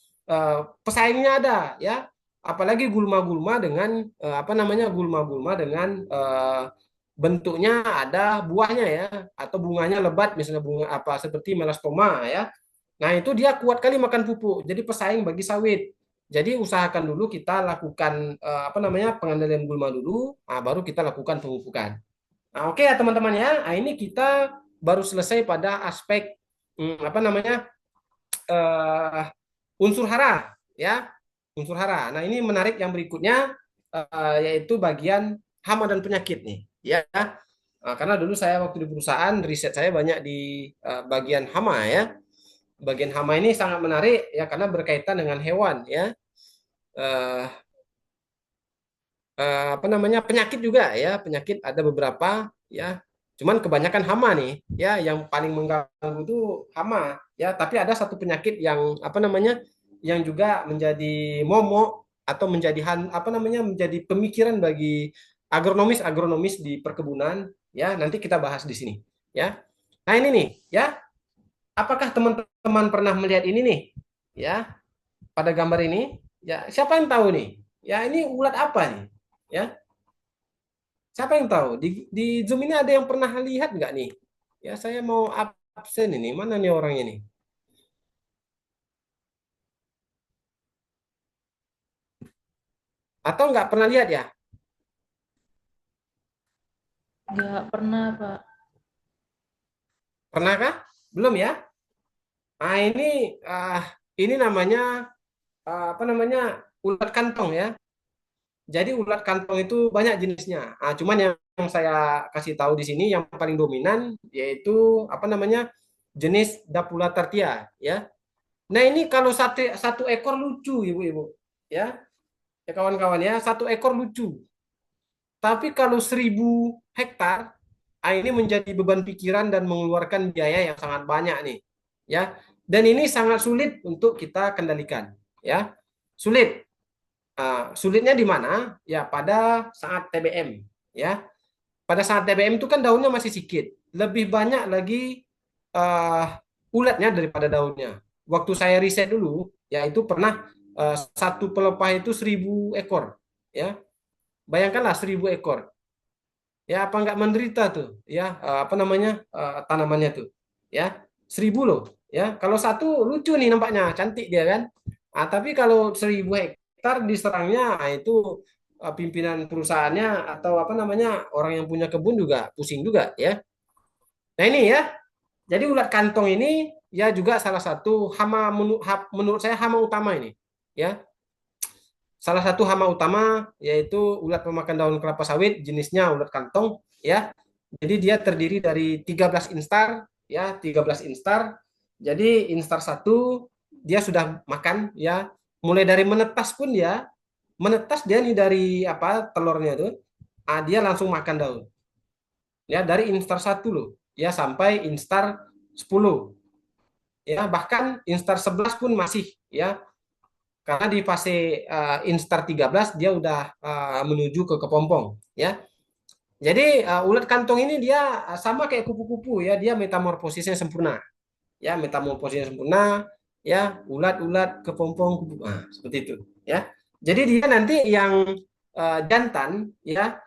pesaingnya ada ya. Apalagi gulma-gulma dengan apa namanya, gulma-gulma dengan bentuknya ada buahnya ya, atau bunganya lebat, misalnya bunga apa seperti melastoma ya. Nah, itu dia kuat kali makan pupuk, jadi pesaing bagi sawit. Jadi usahakan dulu kita lakukan apa namanya, pengendalian gulma dulu, baru kita lakukan pemupukan. Nah, oke ya teman-teman ya. Nah, ini kita baru selesai pada aspek apa namanya, unsur hara ya, unsur hara. Nah, ini menarik yang berikutnya, yaitu bagian hama dan penyakit nih ya. Karena dulu saya waktu di perusahaan riset saya banyak di bagian hama ya. Bagian hama ini sangat menarik ya karena berkaitan dengan hewan ya. Eh, apa namanya penyakit juga ya, penyakit ada beberapa ya, cuman kebanyakan hama nih ya, yang paling mengganggu itu hama ya, tapi ada satu penyakit yang apa namanya yang juga menjadi momok atau menjadi apa namanya menjadi pemikiran bagi agronomis agronomis di perkebunan ya, nanti kita bahas di sini ya. Nah ini nih ya, apakah teman-teman pernah melihat ini nih ya, pada gambar ini ya, siapa yang tahu nih ya, ini ulat apa nih ya. Siapa yang tahu? Di Zoom ini ada yang pernah lihat nggak nih? Ya, saya mau absen ini. Mana nih orangnya nih? Atau nggak pernah lihat ya? Nggak pernah, Pak. Pernahkah? Belum ya? Nah, ini namanya apa namanya? Ulat kantong ya. Jadi ulat kantong itu banyak jenisnya. Cuman yang saya kasih tahu di sini yang paling dominan yaitu apa namanya? Jenis Dapula tartia ya. Nah, ini kalau satu ekor lucu, Ibu-ibu. Ya, ya kawan-kawan ya, satu ekor lucu. Tapi kalau 1.000 hektar, ini menjadi beban pikiran dan mengeluarkan biaya yang sangat banyak nih, ya. Dan ini sangat sulit untuk kita kendalikan, ya. Sulit. Sulitnya di mana? Ya pada saat TBM, ya. Pada saat TBM itu kan daunnya masih sedikit, lebih banyak lagi ulatnya daripada daunnya. Waktu saya riset dulu, ya itu pernah satu pelepah itu 1.000 ekor, ya. Bayangkanlah 1.000 ekor. Ya apa nggak menderita tuh ya, apa namanya tanamannya tuh ya, 1.000 loh ya. Kalau satu lucu nih nampaknya cantik dia kan, tapi kalau 1.000 hektar diserangnya, itu pimpinan perusahaannya atau apa namanya orang yang punya kebun juga pusing juga ya. Nah ini ya, jadi ulat kantong ini ya juga salah satu hama, menurut saya hama utama ini ya. Salah satu hama utama yaitu ulat pemakan daun kelapa sawit, jenisnya ulat kantong ya. Jadi dia terdiri dari 13 instar ya, 13 instar. Jadi instar satu dia sudah makan ya. Mulai dari menetas pun dia nih dari apa telurnya itu, dia langsung makan daun. Ya dari instar satu loh ya sampai instar 10 ya, bahkan instar 11 pun masih ya, karena di fase instar 13 dia udah menuju ke kepompong ya. Jadi ulat kantong ini dia sama kayak kupu-kupu ya, dia metamorfosisnya sempurna. Ya, metamorfosisnya sempurna ya, ulat-ulat kepompong kupu. Seperti itu ya. Jadi dia nanti yang jantan ya,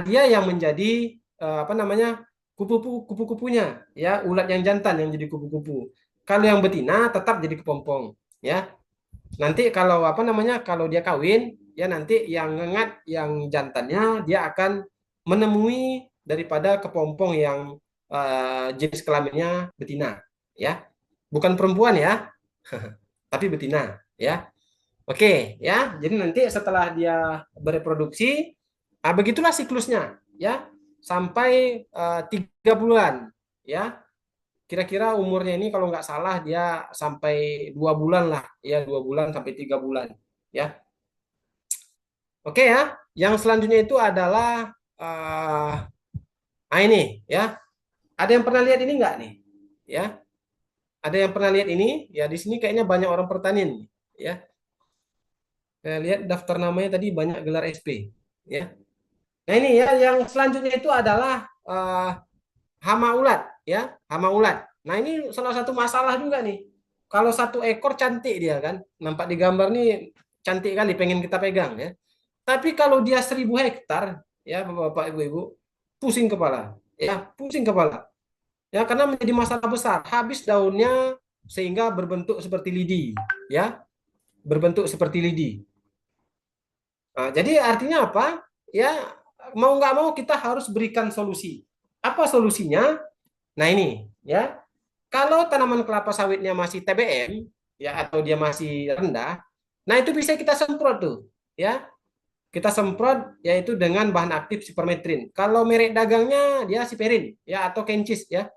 dia yang menjadi apa namanya? Kupu-kupunya ya, ulat yang jantan yang jadi kupu-kupu. Kalau yang betina tetap jadi kepompong ya. Nanti kalau apa namanya, kalau dia kawin ya, nanti yang ngengat yang jantannya dia akan menemui daripada kepompong yang jenis kelaminnya betina ya, bukan perempuan ya, tapi betina ya. Oke ya, jadi nanti setelah dia bereproduksi, begitulah siklusnya ya, sampai 3 bulan ya. Kira-kira umurnya ini kalau nggak salah dia sampai 2 bulan lah ya, 2 bulan sampai 3 bulan ya. Oke ya, yang selanjutnya itu adalah ini ya, ada yang pernah lihat ini nggak nih ya, ada yang pernah lihat ini ya, di sini kayaknya banyak orang pertanian nih, ya. Saya lihat daftar namanya tadi banyak gelar SP ya. Nah ini ya, yang selanjutnya itu adalah hama ulat ya, hama ulat. Nah ini salah satu masalah juga nih. Kalau satu ekor cantik dia kan, nampak di gambar nih cantik kali, pengen kita pegang ya. Tapi kalau dia 1.000 hektar ya, bapak-bapak, ibu-ibu, pusing kepala ya, pusing kepala ya, karena menjadi masalah besar. Habis daunnya sehingga berbentuk seperti lidi ya, berbentuk seperti lidi. Jadi artinya apa ya, mau nggak mau kita harus berikan solusi. Apa solusinya? Nah ini ya, kalau tanaman kelapa sawitnya masih TBM ya, atau dia masih rendah, nah itu bisa kita semprot tuh ya, kita semprot yaitu dengan bahan aktif sipermetrin. Kalau merek dagangnya dia siperin ya atau kencis ya.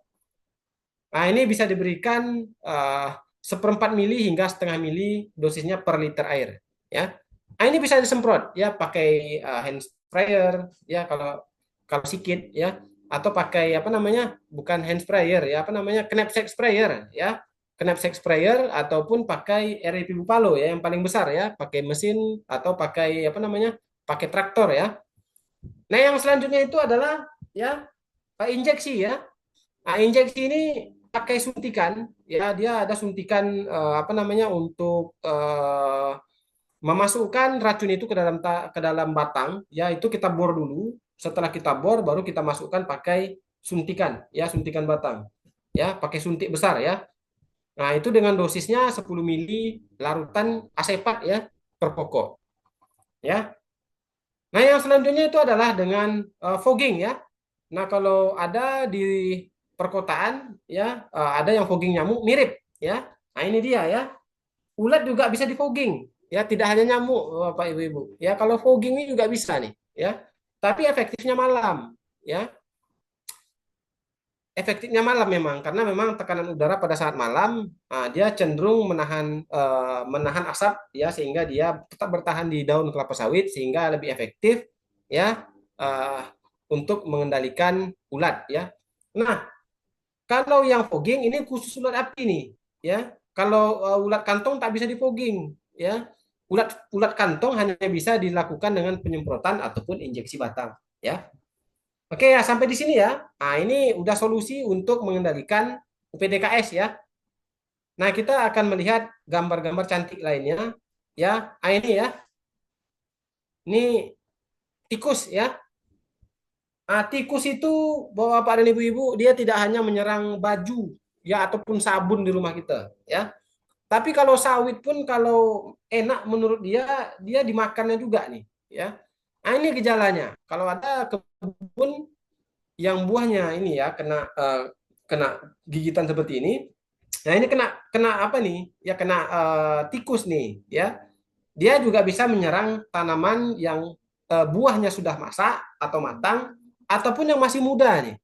Nah, ini bisa diberikan 1/4 mili hingga setengah mili dosisnya per liter air ya. Nah, ini bisa disemprot ya pakai hand sprayer ya kalau kalau sikit ya, atau pakai apa namanya, bukan hand sprayer ya, apa namanya, knapsack sprayer ya, knapsack sprayer, ataupun pakai RIP Bupalo ya yang paling besar ya, pakai mesin atau pakai apa namanya, pakai traktor ya. Nah, yang selanjutnya itu adalah ya injeksi ya. Nah, injeksi ini pakai suntikan ya, dia ada suntikan apa namanya, untuk memasukkan racun itu ke dalam batang ya, itu kita bor dulu. Setelah kita bor baru kita masukkan pakai suntikan ya, suntikan batang ya, pakai suntik besar ya. Nah, itu dengan dosisnya 10 mili larutan asepat ya per pokok ya. Nah, yang selanjutnya itu adalah dengan fogging ya. Nah, kalau ada di perkotaan ya, ada yang fogging nyamuk mirip ya. Nah, ini dia ya. Ulat juga bisa di fogging ya, tidak hanya nyamuk Bapak Ibu-ibu. Ya, kalau fogging ini juga bisa nih ya. Tapi efektifnya malam ya. Efektifnya malam memang karena memang tekanan udara pada saat malam, dia cenderung menahan asap ya, sehingga dia tetap bertahan di daun kelapa sawit sehingga lebih efektif ya, eh, untuk mengendalikan ulat ya. Nah, kalau yang fogging ini khusus ulat api nih ya. Kalau ulat kantong tak bisa di fogging ya. Ulat ulat kantong hanya bisa dilakukan dengan penyemprotan ataupun injeksi batang ya. Oke ya, sampai di sini ya. Nah, ini udah solusi untuk mengendalikan UPDKS ya. Nah, kita akan melihat gambar-gambar cantik lainnya ya. Nah, ini ya. Ini tikus ya. Nah, tikus itu Bapak dan Ibu-ibu, dia tidak hanya menyerang baju ya ataupun sabun di rumah kita ya. Tapi kalau sawit pun kalau enak menurut dia, dia dimakannya juga nih ya. Nah, ini gejalanya. Kalau ada kebun yang buahnya ini ya kena gigitan seperti ini. Nah, ini kena kena apa nih? Ya kena tikus nih ya. Dia juga bisa menyerang tanaman yang buahnya sudah masak atau matang ataupun yang masih muda nih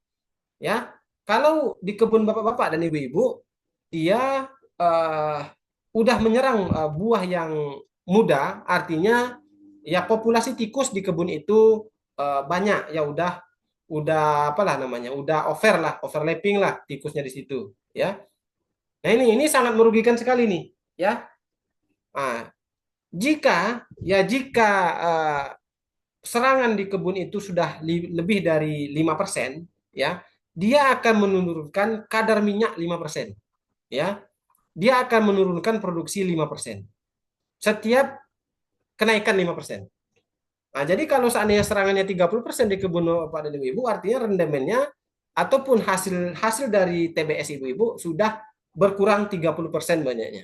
ya. Kalau di kebun bapak-bapak dan ibu-ibu, dia udah menyerang buah yang muda, artinya ya populasi tikus di kebun itu banyak ya, udah apalah namanya, udah overlapping lah tikusnya di situ ya. Nah, ini sangat merugikan sekali nih ya. Nah, jika serangan di kebun itu sudah lebih dari 5% ya, dia akan menurunkan kadar minyak 5% ya. Dia akan menurunkan produksi 5% setiap kenaikan 5%. Nah, jadi kalau seandainya serangannya 30% di kebun Bapak dan Ibu, artinya rendemennya ataupun hasil hasil dari TBS ibu-ibu sudah berkurang 30% banyaknya.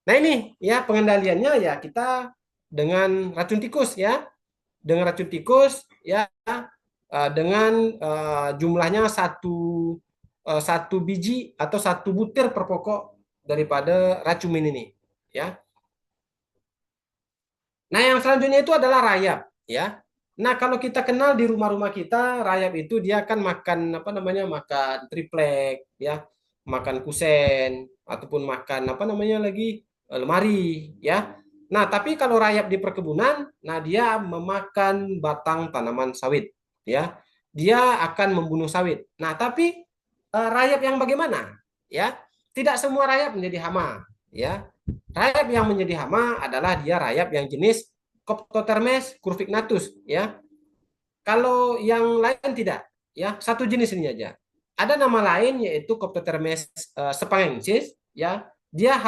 Nah, ini ya pengendaliannya ya, kita dengan racun tikus ya. Dengan racun tikus ya, dengan jumlahnya satu biji atau satu butir per pokok daripada racun ini ya. Nah, yang selanjutnya itu adalah rayap ya. Nah, kalau kita kenal di rumah-rumah kita, rayap itu dia kan makan apa namanya? Makan triplek ya, makan kusen ataupun makan apa namanya lagi? Lemari ya. Nah, tapi kalau rayap di perkebunan, nah dia memakan batang tanaman sawit ya. Dia akan membunuh sawit. Nah, tapi rayap yang bagaimana? Ya, tidak semua rayap menjadi hama ya. Rayap yang menjadi hama adalah dia rayap yang jenis Coptotermes curvignatus ya. Kalau yang lain tidak ya, satu jenis ini aja. Ada nama lain yaitu Coptotermes sepangensis ya. Dia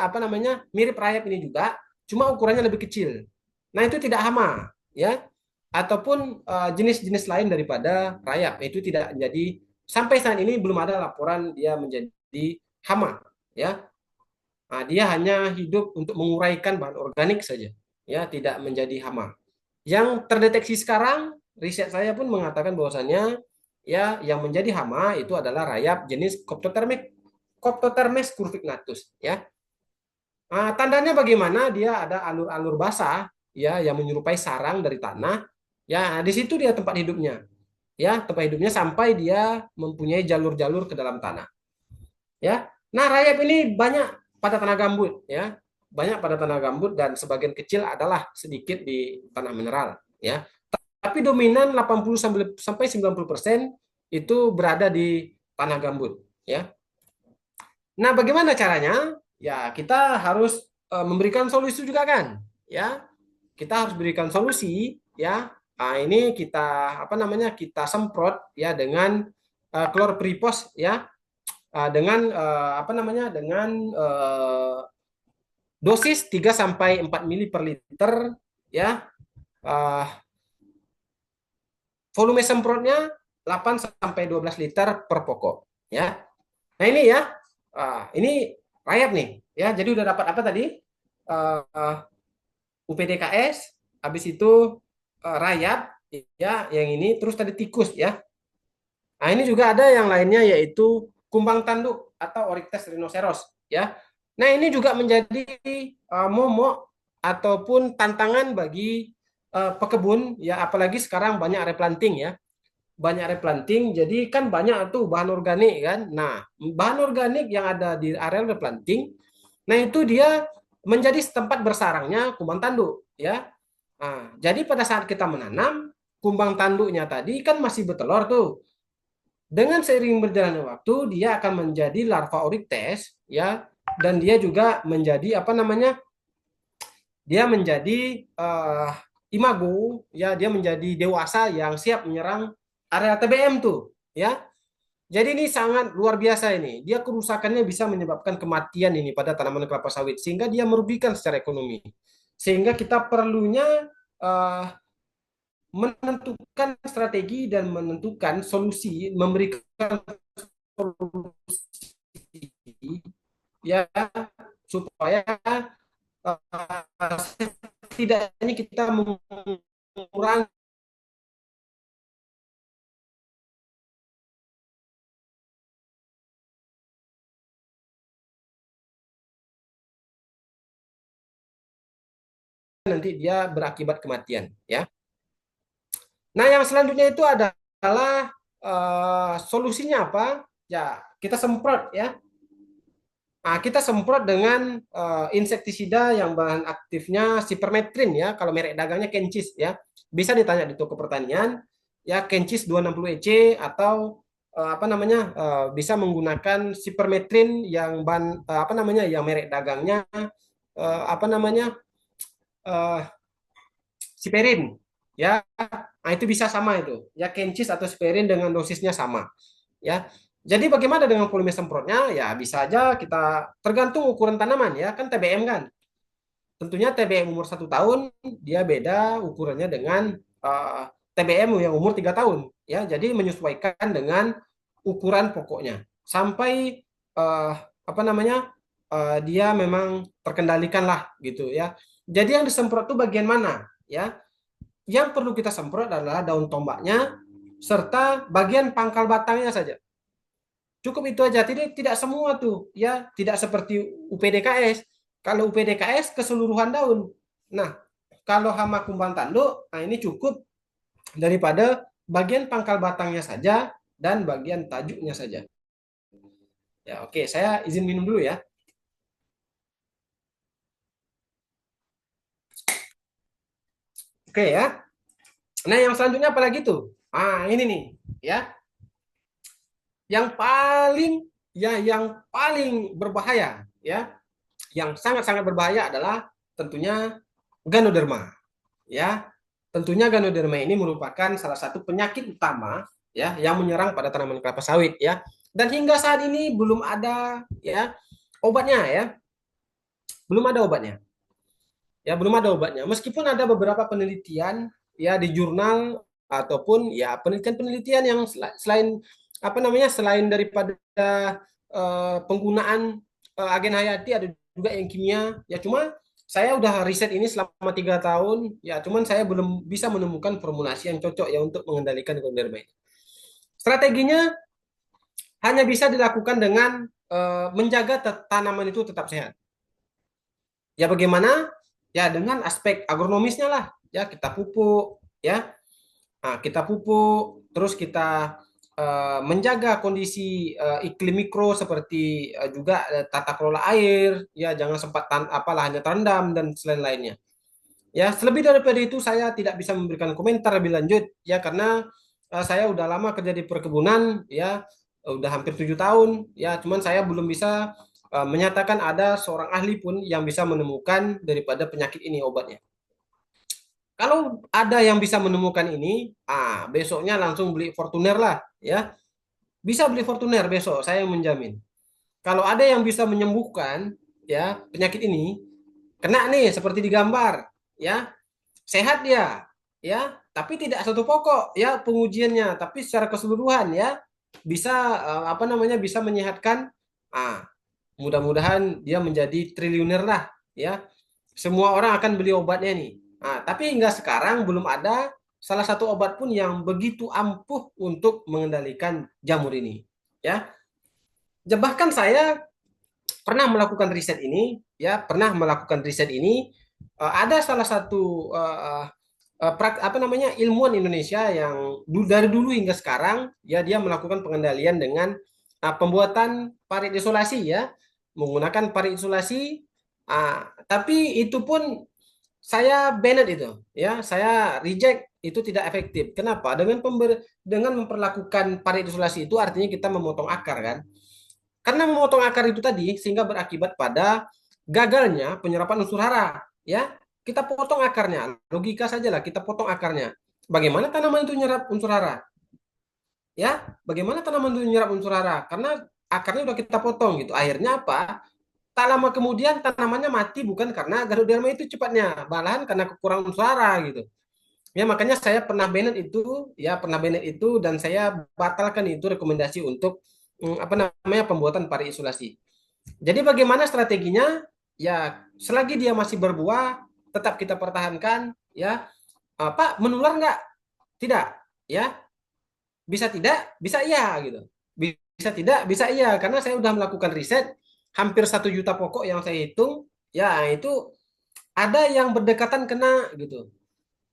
apa namanya, mirip rayap ini juga, cuma ukurannya lebih kecil. Nah, itu tidak hama ya. Ataupun jenis-jenis lain daripada rayap itu tidak menjadi, sampai saat ini belum ada laporan dia menjadi hama ya. Nah, dia hanya hidup untuk menguraikan bahan organik saja, ya, tidak menjadi hama. Yang terdeteksi sekarang, riset saya pun mengatakan bahwasannya, ya, yang menjadi hama itu adalah rayap jenis Coptotermes curvignatus, ya. Nah, tandanya bagaimana? Dia ada alur-alur basah ya yang menyerupai sarang dari tanah. Ya, di situ dia tempat hidupnya. Ya, tempat hidupnya sampai dia mempunyai jalur-jalur ke dalam tanah. Ya. Nah, rayap ini banyak pada tanah gambut ya. Banyak pada tanah gambut dan sebagian kecil adalah sedikit di tanah mineral ya. Tapi dominan 80 sampai 90% itu berada di tanah gambut ya. Nah, bagaimana caranya? Ya, kita harus memberikan solusi juga kan, ya. Kita harus berikan solusi, ya. Nah, ini kita apa namanya? Kita semprot ya dengan klorpirifos ya, dengan apa namanya? Dengan dosis 3 sampai 4 mili per liter ya. Uh, volume semprotnya 8 sampai 12 liter per pokok ya. Nah, ini ya. Ini rayap nih ya. Jadi udah dapat apa tadi? UPDKS, habis itu rayap ya, yang ini terus tadi tikus ya. Nah, ini juga ada yang lainnya yaitu kumbang tanduk atau Oryctes rhinoceros ya. Nah, ini juga menjadi momok ataupun tantangan bagi pekebun ya, apalagi sekarang banyak replanting ya. Banyak replanting, jadi kan banyak tuh bahan organik kan. Nah, bahan organik yang ada di area replanting, nah itu dia menjadi tempat bersarangnya kumbang tanduk ya. Nah, jadi pada saat kita menanam, kumbang tanduknya tadi kan masih bertelur tuh. Dengan seiring berjalannya waktu, dia akan menjadi larva Oryctes ya, dan dia juga menjadi apa namanya? Dia menjadi imago ya, dia menjadi dewasa yang siap menyerang area TBM tuh ya. Jadi ini sangat luar biasa ini. Dia kerusakannya bisa menyebabkan kematian ini pada tanaman kelapa sawit sehingga dia merugikan secara ekonomi. Sehingga kita perlunya uh, menentukan strategi dan menentukan solusi, memberikan solusi ya supaya setidaknya kita mengurangi nanti dia berakibat kematian ya. Nah, yang selanjutnya itu adalah solusinya apa? Ya, kita semprot ya. Nah, kita semprot dengan insektisida yang bahan aktifnya sipermetrin ya. Kalau merek dagangnya Kencis ya. Bisa ditanya di toko pertanian ya, Kencis 260 EC atau apa namanya? Bisa menggunakan sipermetrin yang bahan apa namanya? Yang merek dagangnya apa namanya? Uh, Siperin ya. Nah, itu bisa sama itu ya, Kencis atau Siperin dengan dosisnya sama ya. Jadi bagaimana dengan volume semprotnya? Ya bisa aja kita tergantung ukuran tanaman ya, kan TBM kan. Tentunya TBM umur 1 tahun dia beda ukurannya dengan TBM yang umur 3 tahun ya. Jadi menyesuaikan dengan ukuran pokoknya sampai apa namanya dia memang terkendalikan lah gitu ya. Jadi yang disemprot itu bagian mana ya? Yang perlu kita semprot adalah daun tombaknya serta bagian pangkal batangnya saja. Cukup itu aja. Tidak semua tuh ya, tidak seperti UPDKS. Kalau UPDKS keseluruhan daun. Nah, kalau hama kumbang tanduk, nah ini cukup daripada bagian pangkal batangnya saja dan bagian tajuknya saja. Ya, oke, saya izin minum dulu ya. Oke ya. Nah, yang selanjutnya apa lagi tuh? Ah, ini nih, ya. Yang paling berbahaya ya, yang sangat-sangat berbahaya adalah tentunya Ganoderma ya. Tentunya Ganoderma ini merupakan salah satu penyakit utama ya yang menyerang pada tanaman kelapa sawit ya, dan hingga saat ini belum ada ya obatnya ya. Belum ada obatnya. Ya, belum ada obatnya. Meskipun ada beberapa penelitian ya di jurnal ataupun ya penelitian-penelitian yang selain apa namanya, selain daripada penggunaan agen hayati, ada juga yang kimia ya. Cuma saya udah riset ini selama 3 tahun ya, cuman saya belum bisa menemukan formulasi yang cocok ya untuk mengendalikan Ganoderma ini. Strateginya hanya bisa dilakukan dengan menjaga tanaman itu tetap sehat. Ya bagaimana? ya dengan aspek agronomisnya lah, ya kita pupuk, ya. Nah, kita pupuk, terus kita menjaga kondisi iklim mikro seperti juga tata kelola air, ya jangan sempat lahannya terendam dan selain-lainnya. Ya, selebih daripada itu saya tidak bisa memberikan komentar lebih lanjut ya karena saya udah lama kerja di perkebunan ya, udah hampir 7 tahun ya, cuman saya belum bisa menyatakan ada seorang ahli pun yang bisa menemukan daripada penyakit ini obatnya. Kalau ada yang bisa menemukan ini, besoknya langsung beli Fortuner lah ya. Bisa beli Fortuner besok, saya menjamin. Kalau ada yang bisa menyembuhkan ya penyakit ini, kena nih seperti di gambar ya, sehat dia ya, tapi tidak satu pokok ya pengujiannya, tapi secara keseluruhan ya bisa bisa menyehatkan. Ah, mudah-mudahan dia menjadi triliuner lah ya. Semua orang akan beli obatnya nih. Nah, tapi hingga sekarang belum ada salah satu obat pun yang begitu ampuh untuk mengendalikan jamur ini ya. Bahkan saya pernah melakukan riset ini ya, ada salah satu ilmuwan Indonesia yang dari dulu hingga sekarang ya dia melakukan pengendalian dengan pembuatan parit isolasi ya, menggunakan parit isolasi, tapi itu pun saya banned itu ya, saya reject, itu tidak efektif. Kenapa? Dengan memperlakukan parit isolasi itu artinya kita memotong akar kan. Karena memotong akar itu tadi sehingga berakibat pada gagalnya penyerapan unsur hara, ya. Kita potong akarnya, logika saja lah, kita potong akarnya. Bagaimana tanaman itu menyerap unsur hara? Ya, bagaimana tanaman itu menyerap unsur hara? Karena akarnya udah kita potong gitu. Akhirnya apa? Tak lama kemudian tanamannya mati bukan karena Ganoderma itu cepatnya, malahan karena kekurangan unsur hara gitu. Ya makanya saya pernah banned itu dan saya batalkan itu rekomendasi untuk pembuatan pari isolasi. Jadi bagaimana strateginya? Ya selagi dia masih berbuah tetap kita pertahankan ya. Pak, menular nggak? Tidak, ya. Bisa tidak, bisa iya gitu. Bisa tidak, bisa iya karena saya sudah melakukan riset hampir 1 juta pokok yang saya hitung, ya itu ada yang berdekatan kena gitu.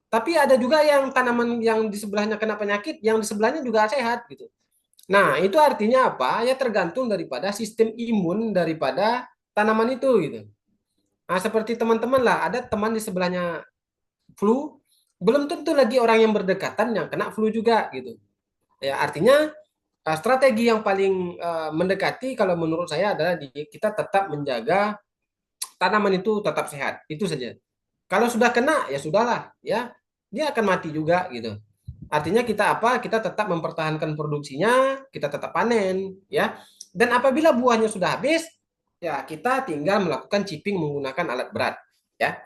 Tapi ada juga yang tanaman yang di sebelahnya kena penyakit, yang di sebelahnya juga sehat gitu. Nah, itu artinya apa? Ya tergantung daripada sistem imun daripada tanaman itu gitu. Nah, seperti teman-teman lah, ada teman di sebelahnya flu, belum tentu lagi orang yang berdekatan yang kena flu juga gitu. Ya, artinya strategi yang paling mendekati kalau menurut saya adalah kita tetap menjaga tanaman itu tetap sehat. Itu saja. Kalau sudah kena ya sudahlah ya, dia akan mati juga gitu. Artinya kita apa? Kita tetap mempertahankan produksinya, kita tetap panen ya. Dan apabila buahnya sudah habis, ya kita tinggal melakukan chipping menggunakan alat berat ya.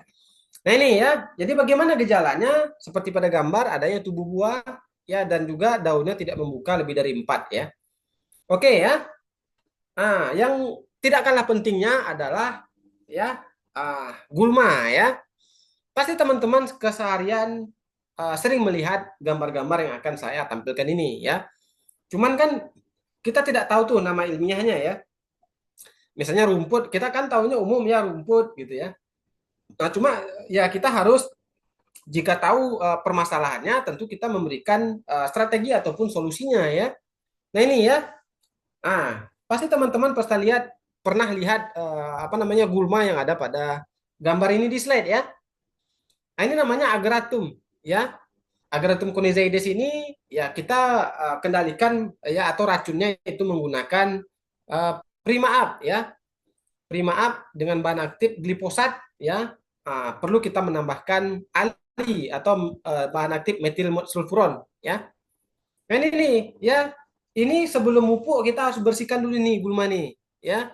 Nah ini ya, jadi bagaimana gejalanya? Seperti pada gambar adanya tubuh buah ya dan juga daunnya tidak membuka lebih dari 4 ya. Oke ya. Nah, yang tidak kalah pentingnya adalah ya gulma ya. Pasti teman-teman keseharian sering melihat gambar-gambar yang akan saya tampilkan ini ya. Cuman kan kita tidak tahu tuh nama ilmiahnya ya. Misalnya rumput, kita kan tahunya umum ya rumput gitu ya. Nah, cuma ya kita harus jika tahu permasalahannya tentu kita memberikan strategi ataupun solusinya ya. Nah, ini ya. Pasti teman-teman pernah lihat gulma yang ada pada gambar ini di slide ya. Nah, ini namanya ageratum ya. Ageratum conizoides ini ya kita kendalikan ya atau racunnya itu menggunakan Prima-Up ya. Prima-Up dengan bahan aktif glifosat ya. Perlu kita menambahkan ali atau bahan aktif metil sulfuron ya. Nah ini nih ya. Ini sebelum mupuk kita harus bersihkan dulu nih gulma nih ya.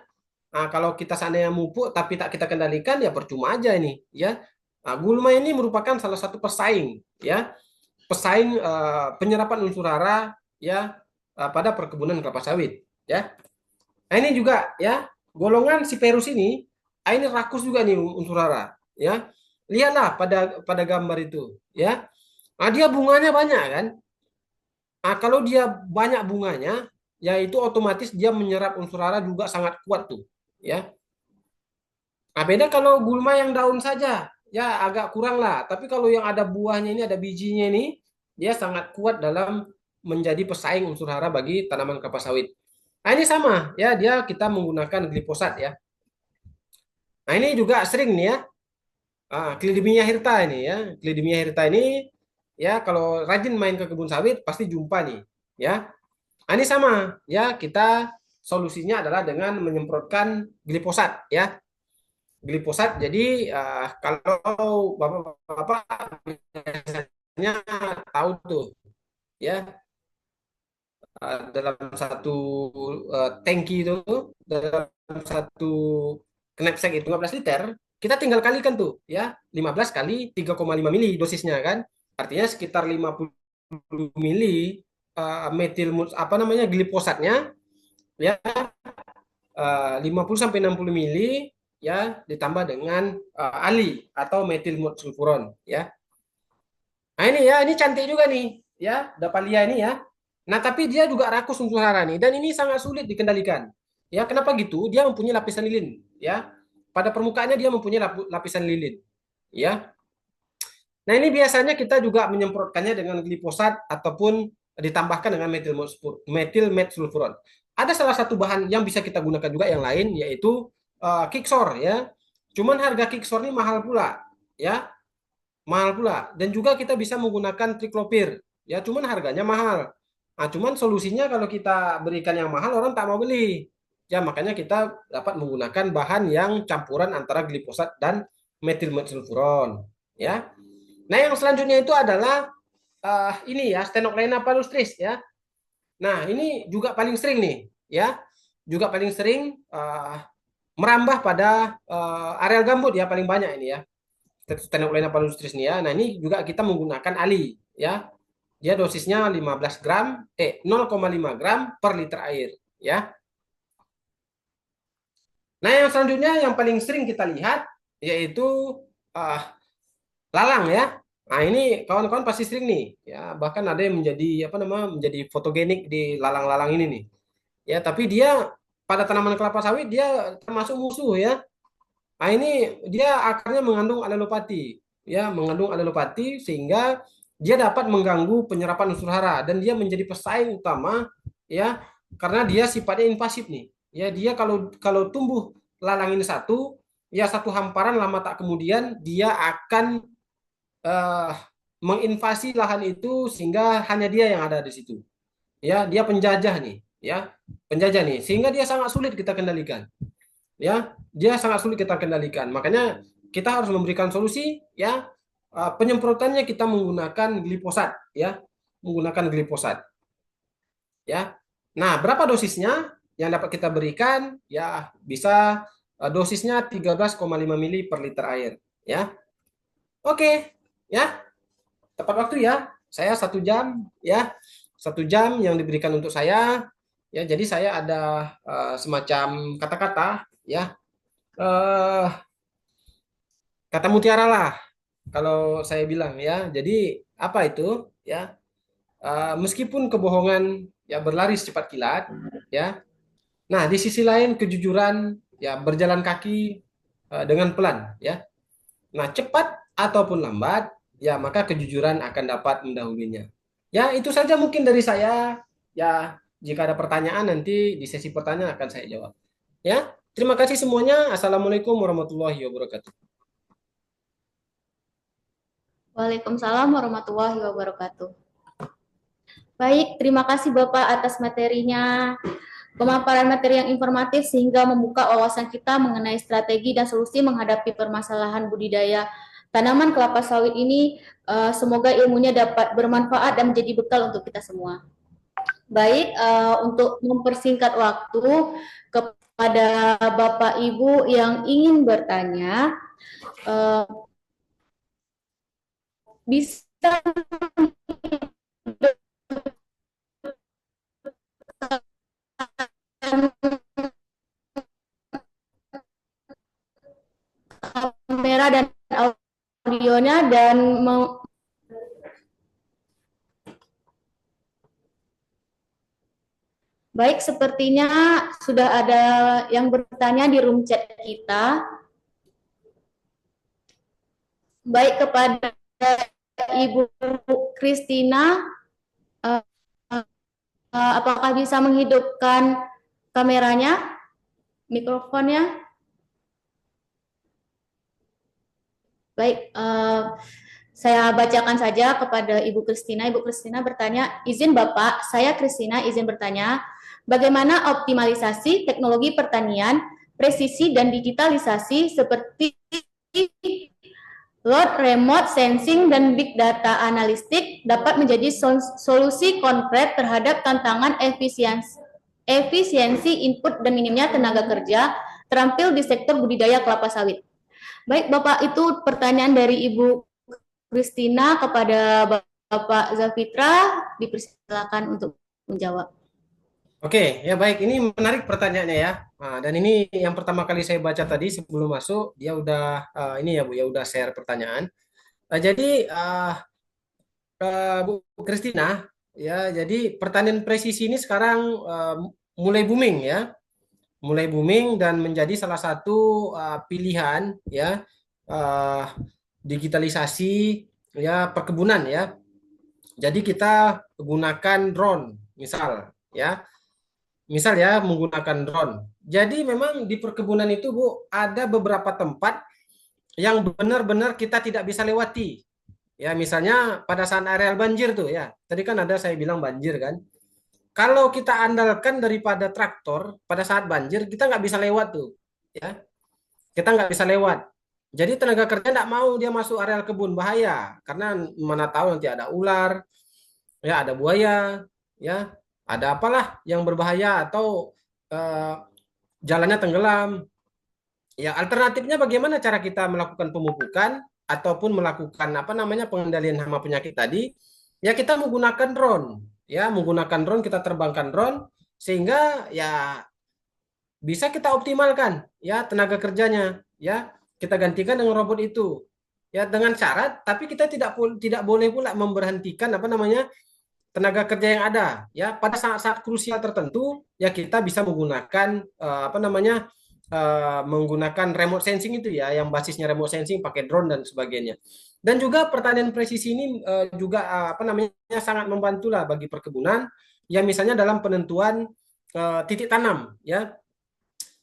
Nah, kalau kita seandainya mupuk tapi tak kita kendalikan ya percuma aja ini ya. Nah, gulma ini merupakan salah satu pesaing ya. Pesaing penyerapan unsur hara ya pada perkebunan kelapa sawit ya. Nah, ini juga ya golongan Cyperus ini rakus juga nih unsur hara ya. Lihatlah pada gambar itu ya. Nah, dia bunganya banyak kan. Nah, kalau dia banyak bunganya ya itu otomatis dia menyerap unsur hara juga sangat kuat tuh ya. Nah, beda kalau gulma yang daun saja ya agak kurang lah. Tapi kalau yang ada buahnya ini, ada bijinya ini, dia sangat kuat dalam menjadi pesaing unsur hara bagi tanaman kelapa sawit. Nah ini sama ya, dia kita menggunakan glifosat ya. Nah ini juga sering nih ya, Clidemia hirta ini ya. Clidemia hirta ini ya kalau rajin main ke kebun sawit pasti jumpa nih ya. Nah, ini sama ya, kita solusinya adalah dengan menyemprotkan glifosat ya. Glifosat jadi kalau Bapak-bapak biasanya tahu tuh ya, dalam satu tangki itu, dalam satu knapsack itu 15 liter, kita tinggal kalikan tuh ya, 15 kali 3,5 mili dosisnya kan. Artinya sekitar 50 mili metil apa namanya glifosatnya ya, 50 sampai 60 mili ya, ditambah dengan ali atau metil sulfuron ya. Nah ini ya, ini cantik juga nih ya, Dapalia ini ya. Nah tapi dia juga rakus unsur hara nih, dan ini sangat sulit dikendalikan. Ya kenapa gitu? Dia mempunyai lapisan lilin ya. Pada permukaannya dia mempunyai lapisan lilin ya. Nah ini biasanya kita juga menyemprotkannya dengan glifosat ataupun ditambahkan dengan metil metsulfuron. Ada salah satu bahan yang bisa kita gunakan juga yang lain, yaitu Kixor ya. Cuman harga Kixor ini mahal pula ya, mahal pula. Dan juga kita bisa menggunakan triklopir ya, cuman harganya mahal. Nah, cuman solusinya kalau kita berikan yang mahal orang tak mau beli ya, makanya kita dapat menggunakan bahan yang campuran antara glifosat dan metil metsulfuron ya. Nah yang selanjutnya itu adalah ini ya, Stenocleina palustris ya. Nah ini juga paling sering nih ya, juga paling sering merambah pada areal gambut ya, paling banyak ini ya, Stenocleina palustris nih ya. Nah ini juga kita menggunakan ali ya. Dia dosisnya 15 gram, 0,5 gram per liter air ya. Nah yang selanjutnya yang paling sering kita lihat yaitu lalang ya. Nah ini kawan-kawan pasti sering nih ya, bahkan ada yang menjadi apa namanya, menjadi fotogenik di lalang-lalang ini nih ya. Tapi dia pada tanaman kelapa sawit dia termasuk musuh ya. Nah ini dia akarnya mengandung alelopati ya, mengandung alelopati sehingga dia dapat mengganggu penyerapan unsur hara dan dia menjadi pesaing utama ya, karena dia sifatnya invasif nih ya. Dia kalau kalau tumbuh lalang ini satu ya, satu hamparan, lama tak kemudian dia akan menginvasi lahan itu sehingga hanya dia yang ada di situ ya. Dia penjajah nih ya, penjajah nih, sehingga dia sangat sulit kita kendalikan ya. Dia sangat sulit kita kendalikan, makanya kita harus memberikan solusi ya. Penyemprotannya kita menggunakan glifosat ya, menggunakan glifosat ya. Nah berapa dosisnya yang dapat kita berikan ya? Bisa dosisnya 13,5 mili per liter air ya. Oke ya, tepat waktu ya. Saya 1 jam ya, 1 jam yang diberikan untuk saya ya. Jadi saya ada semacam kata-kata ya, uh, kata mutiara lah kalau saya bilang ya. Jadi apa itu ya? Meskipun kebohongan ya berlari secepat kilat ya. Nah di sisi lain kejujuran ya berjalan kaki dengan pelan ya. Nah, cepat ataupun lambat, ya maka kejujuran akan dapat mendahulunya. Ya, itu saja mungkin dari saya. Ya, jika ada pertanyaan nanti di sesi pertanyaan akan saya jawab. Ya, terima kasih semuanya. Assalamualaikum warahmatullahi wabarakatuh. Waalaikumsalam warahmatullahi wabarakatuh. Baik, terima kasih Bapak atas materinya. Pemaparan materi yang informatif sehingga membuka wawasan kita mengenai strategi dan solusi menghadapi permasalahan budidaya tanaman kelapa sawit ini. Semoga ilmunya dapat bermanfaat dan menjadi bekal untuk kita semua. Baik, untuk mempersingkat waktu, kepada Bapak Ibu yang ingin bertanya, bisa kamera dan audionya dan baik, sepertinya sudah ada yang bertanya di room chat kita. Baik, kepada Ibu Christina, eh, apakah bisa menghidupkan kameranya, mikrofonnya? Baik, saya bacakan saja kepada Ibu Christina. Ibu Christina bertanya, izin Bapak, saya Christina izin bertanya, bagaimana optimalisasi teknologi pertanian, presisi dan digitalisasi seperti load remote sensing dan big data analistik dapat menjadi solusi konkret terhadap tantangan efisiensi input dan minimnya tenaga kerja terampil di sektor budidaya kelapa sawit. Baik, Bapak, itu pertanyaan dari Ibu Christina kepada Bapak Zafitra, dipersilakan untuk menjawab. Oke, ya baik. Ini menarik pertanyaannya ya. Nah, dan ini yang pertama kali saya baca tadi sebelum masuk, dia udah ini ya Bu, ya udah share pertanyaan. Jadi Bu Kristina, ya, jadi pertanian presisi ini sekarang mulai booming ya, mulai booming dan menjadi salah satu pilihan ya, uh, digitalisasi ya perkebunan ya. Jadi kita gunakan drone, misal ya menggunakan drone. Jadi memang di perkebunan itu Bu ada beberapa tempat yang benar-benar kita tidak bisa lewati. Ya, misalnya pada saat areal banjir tuh ya. Tadi kan ada saya bilang banjir kan. Kalau kita andalkan daripada traktor pada saat banjir, kita nggak bisa lewat tuh. Ya, kita nggak bisa lewat. Jadi tenaga kerja nggak mau dia masuk areal kebun, bahaya. Karena mana tahu nanti ada ular, ya ada buaya, ya ada apalah yang berbahaya atau eh, jalannya tenggelam. Ya, alternatifnya bagaimana cara kita melakukan pemupukan ataupun melakukan apa namanya pengendalian hama penyakit tadi? Ya kita menggunakan drone. Ya, menggunakan drone, kita terbangkan drone sehingga ya bisa kita optimalkan ya tenaga kerjanya, ya. Kita gantikan dengan robot itu. Ya dengan syarat tapi kita tidak boleh pula memberhentikan apa namanya tenaga kerja yang ada ya pada saat-saat krusial tertentu ya kita bisa menggunakan apa namanya menggunakan remote sensing itu ya yang basisnya remote sensing pakai drone dan sebagainya. Dan juga pertanian presisi ini juga apa namanya sangat membantu lah bagi perkebunan ya misalnya dalam penentuan titik tanam ya.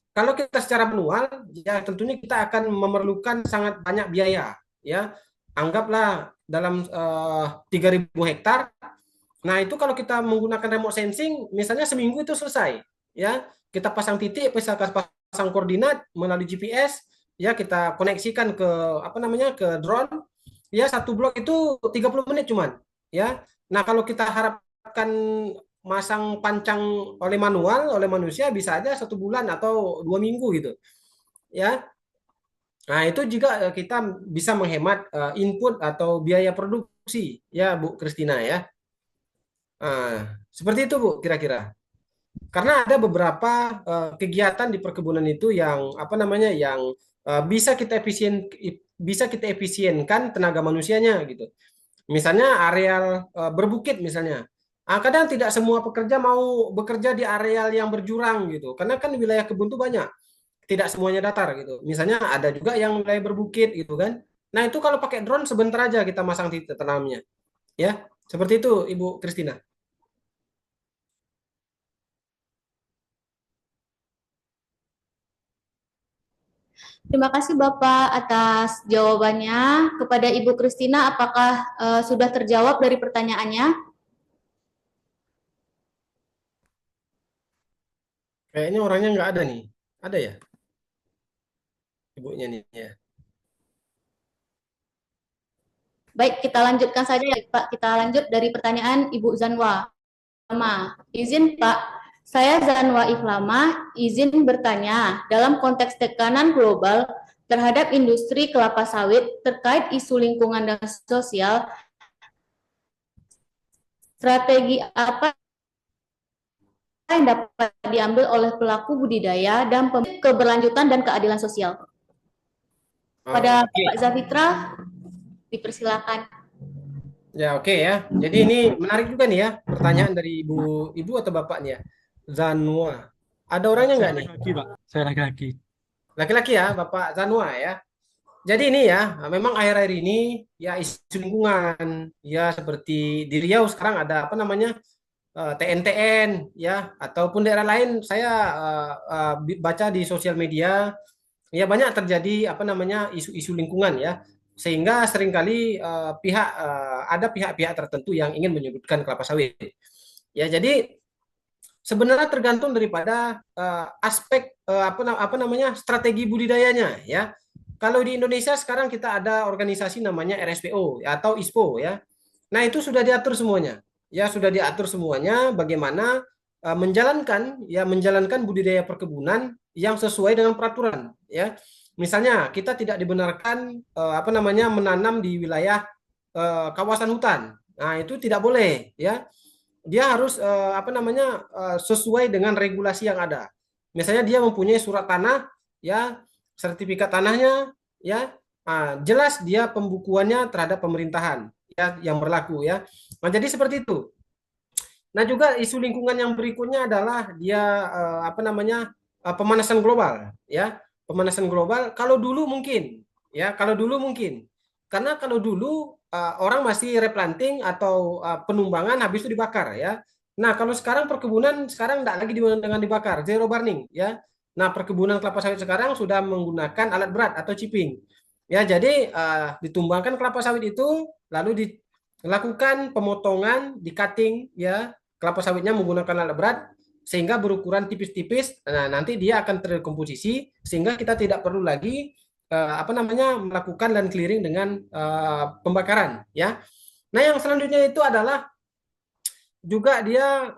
Kalau kita secara manual ya tentunya kita akan memerlukan sangat banyak biaya ya. Anggaplah dalam 3.000 hektar. Nah, itu kalau kita menggunakan remote sensing, misalnya seminggu itu selesai. Ya, kita pasang titik, misalkan pasang koordinat melalui GPS, ya kita koneksikan ke apa namanya ke drone. Ya, satu blok itu 30 menit cuman. Ya. Nah, kalau kita harapkan masang pancang oleh manual, oleh manusia bisa aja 1 bulan atau 2 minggu gitu. Ya. Nah, itu juga kita bisa menghemat input atau biaya produksi, ya Bu Kristina ya. Seperti itu Bu, kira-kira. Karena ada beberapa kegiatan di perkebunan itu yang apa namanya yang bisa kita efisienkan tenaga manusianya gitu. Misalnya areal berbukit misalnya. Kadang tidak semua pekerja mau bekerja di areal yang berjurang gitu. Karena kan wilayah kebun itu banyak. Tidak semuanya datar gitu. Misalnya ada juga yang wilayah berbukit gitu kan. Nah, itu kalau pakai drone sebentar aja kita masang titik tanamnya. Ya, seperti itu Ibu Kristina. Terima kasih Bapak atas jawabannya. Kepada Ibu Christina, apakah sudah terjawab dari pertanyaannya? Kayaknya orangnya nggak ada nih. Ada ya? Ibunya nih ya. Baik, kita lanjutkan saja ya Pak. Kita lanjut dari pertanyaan Ibu Zanwa. Izin Pak, saya Zanwa Iflama, izin bertanya, dalam konteks tekanan global terhadap industri kelapa sawit terkait isu lingkungan dan sosial, strategi apa yang dapat diambil oleh pelaku budidaya dan keberlanjutan dan keadilan sosial? Pada Oke. Pak Zafitra, dipersilakan. Ya, oke ya. Jadi ini menarik juga nih ya pertanyaan dari ibu atau bapaknya. Zanwa. Ada orangnya Saya nggak nih? laki-laki, Pak. Saya laki-laki. Laki-laki ya, Bapak Zanwa ya. Jadi ini ya, memang akhir-akhir ini ya isu lingkungan ya seperti di Riau sekarang ada apa namanya TNTN ya ataupun daerah lain saya baca di sosial media ya banyak terjadi apa namanya isu-isu lingkungan ya sehingga seringkali ada pihak-pihak tertentu yang ingin menyudutkan kelapa sawit. Ya, jadi sebenarnya tergantung daripada aspek apa namanya strategi budidayanya ya. Kalau di Indonesia sekarang kita ada organisasi namanya RSPO ya, atau ISPO ya. Nah, itu sudah diatur semuanya. Ya, sudah diatur semuanya bagaimana menjalankan budidaya perkebunan yang sesuai dengan peraturan ya. Misalnya, kita tidak dibenarkan apa namanya menanam di wilayah kawasan hutan. Nah, itu tidak boleh ya. Dia harus apa namanya sesuai dengan regulasi yang ada. Misalnya dia mempunyai surat tanah ya, sertifikat tanahnya ya, jelas dia pembukuannya terhadap pemerintahan ya yang berlaku ya. Nah, jadi seperti itu. Nah, juga isu lingkungan yang berikutnya adalah dia apa namanya pemanasan global ya. Pemanasan global kalau dulu mungkin ya, kalau dulu mungkin. Karena kalau dulu orang masih replanting atau penumbangan habis itu dibakar ya. Nah, kalau sekarang perkebunan sekarang tidak lagi dengan dibakar, zero burning ya. Nah, perkebunan kelapa sawit sekarang sudah menggunakan alat berat atau chipping. Ya, jadi ditumbangkan kelapa sawit itu lalu dilakukan pemotongan, di cutting ya kelapa sawitnya menggunakan alat berat sehingga berukuran tipis-tipis. Nah, nanti dia akan terkomposisi sehingga kita tidak perlu lagi apa namanya melakukan land clearing dengan pembakaran ya. Nah, yang selanjutnya itu adalah juga dia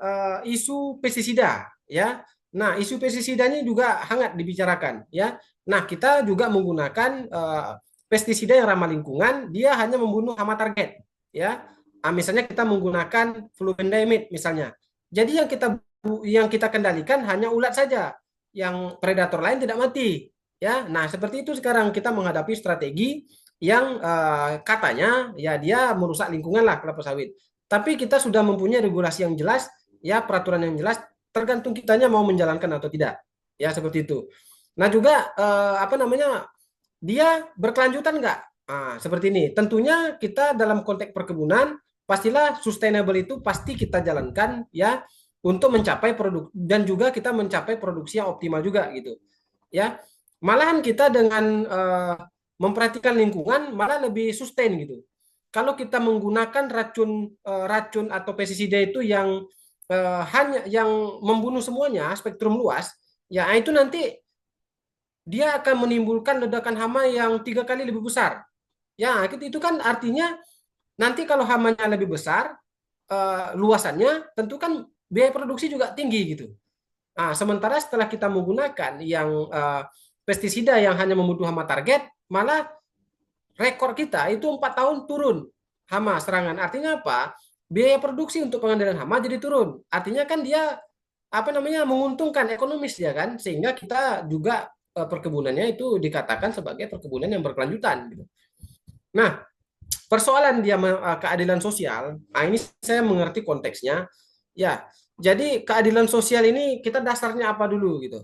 isu pestisida ya. Nah, isu pestisidanya juga hangat dibicarakan ya. Nah, kita juga menggunakan pestisida yang ramah lingkungan, dia hanya membunuh hama target ya. Misalnya kita menggunakan flubendiamide misalnya. Jadi yang kita kendalikan hanya ulat saja. Yang predator lain tidak mati ya. Nah, seperti itu sekarang kita menghadapi strategi yang katanya ya dia merusak lingkungan lah kelapa sawit. Tapi kita sudah mempunyai regulasi yang jelas, ya peraturan yang jelas, tergantung kitanya mau menjalankan atau tidak. Ya seperti itu. Nah juga apa namanya dia berkelanjutan nggak? Seperti ini. Tentunya kita dalam konteks perkebunan pastilah sustainable itu pasti kita jalankan ya untuk mencapai produk dan juga kita mencapai produksi yang optimal juga gitu. Ya. Malahan kita dengan memperhatikan lingkungan malah lebih sustain gitu. Kalau kita menggunakan racun atau pestisida itu yang hanya yang membunuh semuanya spektrum luas, ya itu nanti dia akan menimbulkan ledakan hama yang 3 kali lebih besar. Ya, itu kan artinya nanti kalau hamanya lebih besar, luasannya tentu kan biaya produksi juga tinggi gitu. Sementara setelah kita menggunakan yang pestisida yang hanya membunuh hama target, malah rekor kita itu 4 tahun turun hama serangan. Artinya apa? Biaya produksi untuk pengendalian hama jadi turun. Artinya kan dia apa namanya menguntungkan ekonomis ya kan, sehingga kita juga perkebunannya itu dikatakan sebagai perkebunan yang berkelanjutan. Gitu. Nah, persoalan dia keadilan sosial, ini saya mengerti konteksnya. Ya, jadi keadilan sosial ini kita dasarnya apa dulu gitu.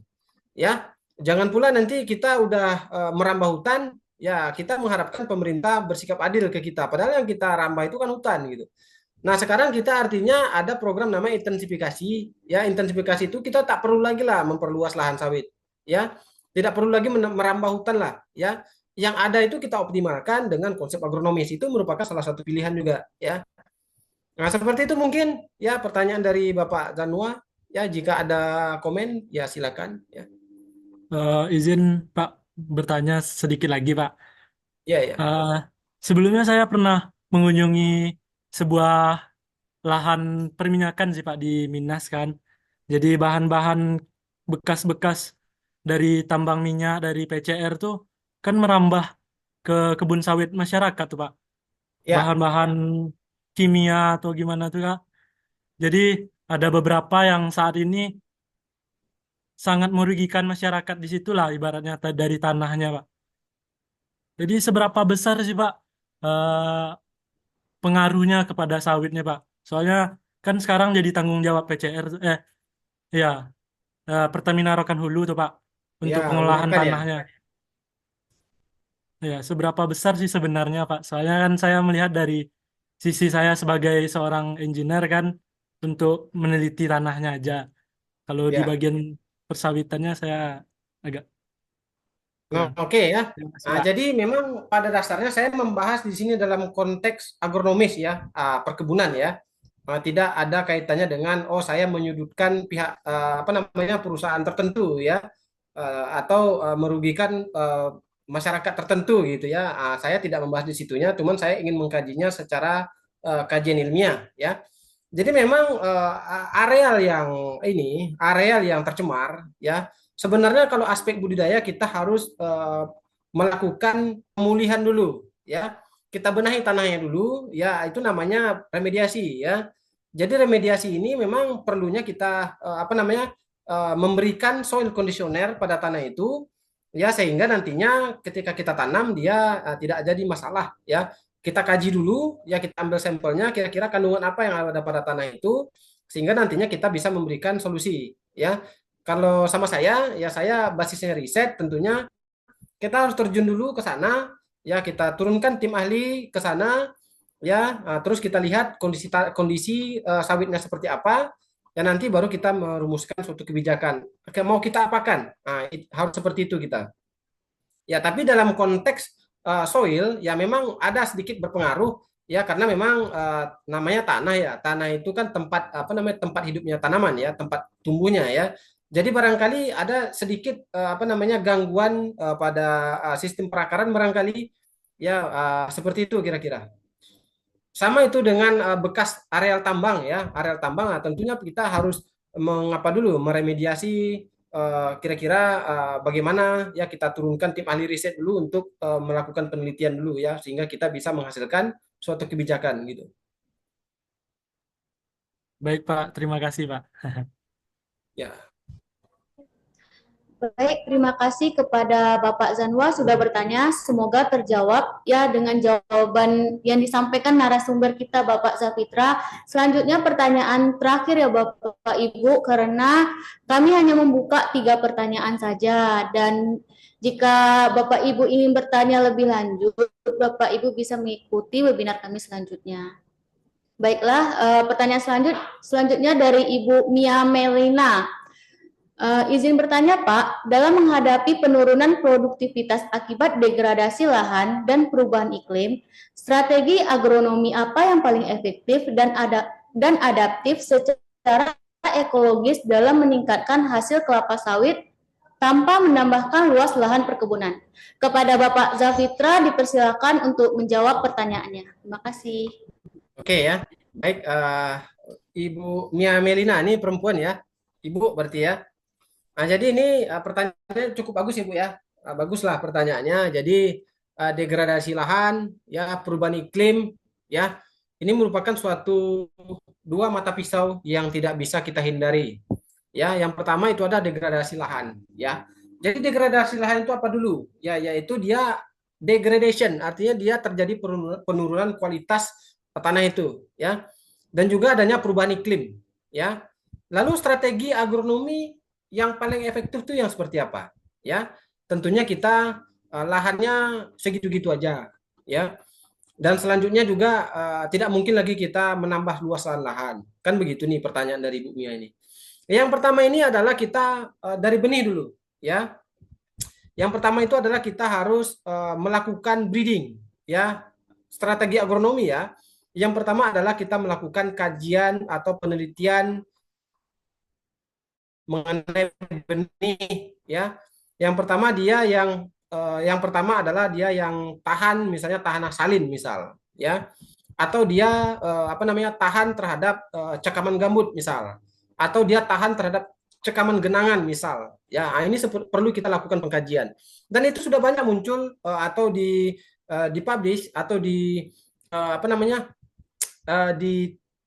Ya, jangan pula nanti kita udah merambah hutan, ya kita mengharapkan pemerintah bersikap adil ke kita. Padahal yang kita rambah itu kan hutan gitu. Nah, sekarang kita artinya ada program namanya intensifikasi. Ya, intensifikasi itu kita tak perlu lagi lah memperluas lahan sawit. Ya, tidak perlu lagi merambah hutan lah. Ya, yang ada itu kita optimalkan dengan konsep agronomis itu merupakan salah satu pilihan juga. Ya, nah seperti itu mungkin ya pertanyaan dari Bapak Zanua. Ya, jika ada komen ya silakan. Ya, Izin Pak bertanya sedikit lagi Pak. ya, ya. Eh, Sebelumnya saya pernah mengunjungi sebuah lahan perminyakan sih Pak di Minas kan. Jadi bahan-bahan bekas-bekas dari tambang minyak dari PCR tuh kan merambah ke kebun sawit masyarakat tuh Pak. Ya, Bahan-bahan kimia atau gimana tuh Kak. Jadi ada beberapa yang saat ini sangat merugikan masyarakat di situlah ibaratnya dari tanahnya Pak. Jadi seberapa besar sih Pak eh, pengaruhnya kepada sawitnya Pak? Soalnya kan sekarang jadi tanggung jawab PCR ya Pertamina Rokan Hulu tuh Pak untuk ya, pengolahan menyiapkan ya. tanahnya. Ya, seberapa besar sih sebenarnya, Pak? Soalnya kan saya melihat dari sisi saya sebagai seorang engineer kan untuk meneliti tanahnya aja. Kalau di Ya. bagian persawitannya saya agak Nah, kurang. oke ya. Terima kasih, Nah, Pak. jadi memang pada dasarnya saya membahas di sini dalam konteks agronomis ya, perkebunan ya. Tidak ada kaitannya dengan oh saya menyudutkan pihak apa namanya perusahaan tertentu ya, atau merugikan masyarakat tertentu gitu ya. Saya tidak membahas di situnya, cuman saya ingin mengkajinya secara kajian ilmiah ya. Jadi memang areal yang areal yang tercemar ya. Sebenarnya kalau aspek budidaya kita harus melakukan pemulihan dulu ya. Kita benahi tanahnya dulu ya, itu namanya remediasi ya. Jadi remediasi ini memang perlunya kita apa namanya memberikan soil conditioner pada tanah itu ya, sehingga nantinya ketika kita tanam dia tidak jadi masalah ya. Kita kaji dulu ya, kita ambil sampelnya kira-kira kandungan apa yang ada pada tanah itu, sehingga nantinya kita bisa memberikan solusi ya. Kalau sama saya ya, saya basisnya riset, tentunya kita harus terjun dulu ke sana ya, kita turunkan tim ahli ke sana ya. Terus kita lihat kondisi kondisi sawitnya seperti apa dan nanti baru kita merumuskan suatu kebijakan. Oke, mau kita apakan, harus seperti itu kita ya. Tapi dalam konteks soil ya memang ada sedikit berpengaruh ya, karena memang namanya tanah ya, tanah itu kan tempat apa namanya tempat hidupnya tanaman ya, tempat tumbuhnya ya. Jadi barangkali ada sedikit apa namanya gangguan pada sistem perakaran barangkali ya, seperti itu kira-kira. Sama itu dengan bekas areal tambang ya, areal tambang. Tentunya kita harus mengapa dulu meremediasi, kira-kira bagaimana ya, kita turunkan tim ahli riset dulu untuk melakukan penelitian dulu ya, sehingga kita bisa menghasilkan suatu kebijakan gitu. Baik, Pak. Terima kasih, Pak. Ya. Baik, terima kasih kepada Bapak Zanwa sudah bertanya. Semoga terjawab ya dengan jawaban yang disampaikan narasumber kita Bapak Zafitra. Selanjutnya pertanyaan terakhir ya Bapak Ibu, karena kami hanya membuka 3 pertanyaan saja, dan jika Bapak Ibu ingin bertanya lebih lanjut, Bapak Ibu bisa mengikuti webinar kami selanjutnya. Baiklah, pertanyaan selanjutnya dari Ibu Mia Melina. Izin bertanya Pak, dalam menghadapi penurunan produktivitas akibat degradasi lahan dan perubahan iklim, strategi agronomi apa yang paling efektif dan adaptif secara ekologis dalam meningkatkan hasil kelapa sawit tanpa menambahkan luas lahan perkebunan? Kepada Bapak Zafitra dipersilakan untuk menjawab pertanyaannya. Terima kasih. Oke ya. Baik, Ibu Mia Melina ini perempuan ya, Ibu berarti ya. Nah, jadi ini pertanyaannya cukup bagus Ibu ya. Baguslah pertanyaannya. Jadi degradasi lahan ya, perubahan iklim ya. Ini merupakan suatu dua mata pisau yang tidak bisa kita hindari. Ya, yang pertama itu ada degradasi lahan ya. Jadi degradasi lahan itu apa dulu? Ya, yaitu dia degradation, artinya dia terjadi penurunan kualitas tanah itu ya. Dan juga adanya perubahan iklim ya. Lalu strategi agronomi yang paling efektif itu yang seperti apa? Ya, tentunya kita lahannya segitu-gitu aja, ya. Dan selanjutnya juga tidak mungkin lagi kita menambah luas lahan. Kan begitu nih pertanyaan dari Bu Mia ini. Yang pertama ini adalah kita dari benih dulu, ya. Yang pertama itu adalah kita harus melakukan breeding, ya. Strategi agronomi ya. Yang pertama adalah kita melakukan kajian atau penelitian mengenai benih ya. Yang pertama yang pertama adalah dia yang tahan, misalnya tahan salin misal ya, atau dia apa namanya tahan terhadap cekaman gambut misal, atau dia tahan terhadap cekaman genangan misal ya. Ini perlu kita lakukan pengkajian, dan itu sudah banyak muncul atau dipublish atau apa namanya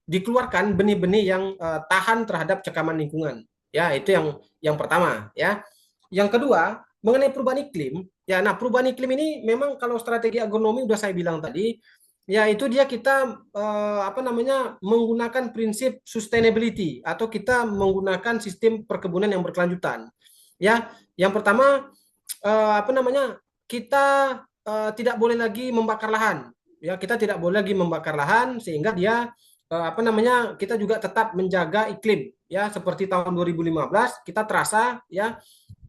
dikeluarkan benih-benih yang tahan terhadap cekaman lingkungan. Ya, itu yang pertama ya. Yang kedua, mengenai perubahan iklim. Ya, nah perubahan iklim ini memang kalau strategi agronomi udah saya bilang tadi, ya itu dia kita apa namanya menggunakan prinsip sustainability atau kita menggunakan sistem perkebunan yang berkelanjutan. Ya, yang pertama apa namanya kita tidak boleh lagi membakar lahan. Ya, kita tidak boleh lagi membakar lahan sehingga dia apa namanya, kita juga tetap menjaga iklim. Ya, seperti tahun 2015 kita terasa ya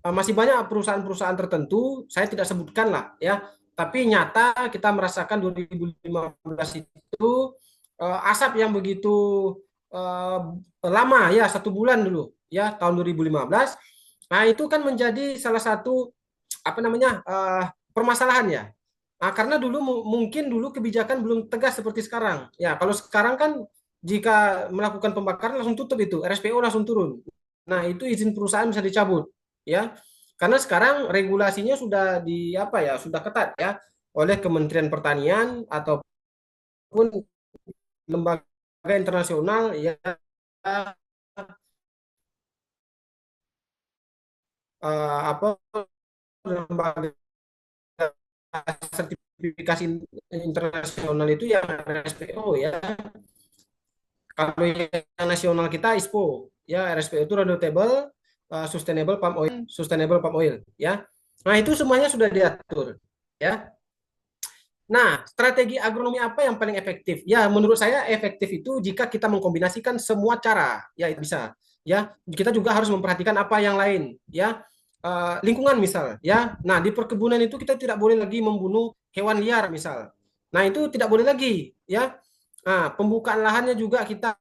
masih banyak perusahaan-perusahaan tertentu, saya tidak sebutkan lah ya, tapi nyata kita merasakan 2015 itu asap yang begitu eh, lama ya, 1 bulan dulu ya, tahun 2015. Nah, itu kan menjadi salah satu apa namanya permasalahan ya. Nah, karena dulu mungkin dulu kebijakan belum tegas seperti sekarang. Ya, kalau sekarang kan jika melakukan pembakaran langsung tutup itu, RSPO langsung turun. Nah, itu izin perusahaan bisa dicabut, ya. Karena sekarang regulasinya sudah di apa ya, sudah ketat ya oleh Kementerian Pertanian ataupun lembaga internasional ya, apa lembaga sertifikasi internasional itu yang RSPO ya. Kalau yang nasional kita ISPO ya, RSPO itu Renewable Sustainable Palm Oil ya. Nah, itu semuanya sudah diatur ya. Nah, strategi agronomi apa yang paling efektif? Ya, menurut saya efektif itu jika kita mengkombinasikan semua cara. Ya, itu bisa. Ya, kita juga harus memperhatikan apa yang lain. Ya, lingkungan misal. Ya, nah di perkebunan itu kita tidak boleh lagi membunuh hewan liar misal. Nah, itu tidak boleh lagi. Ya, nah, pembukaan lahannya juga kita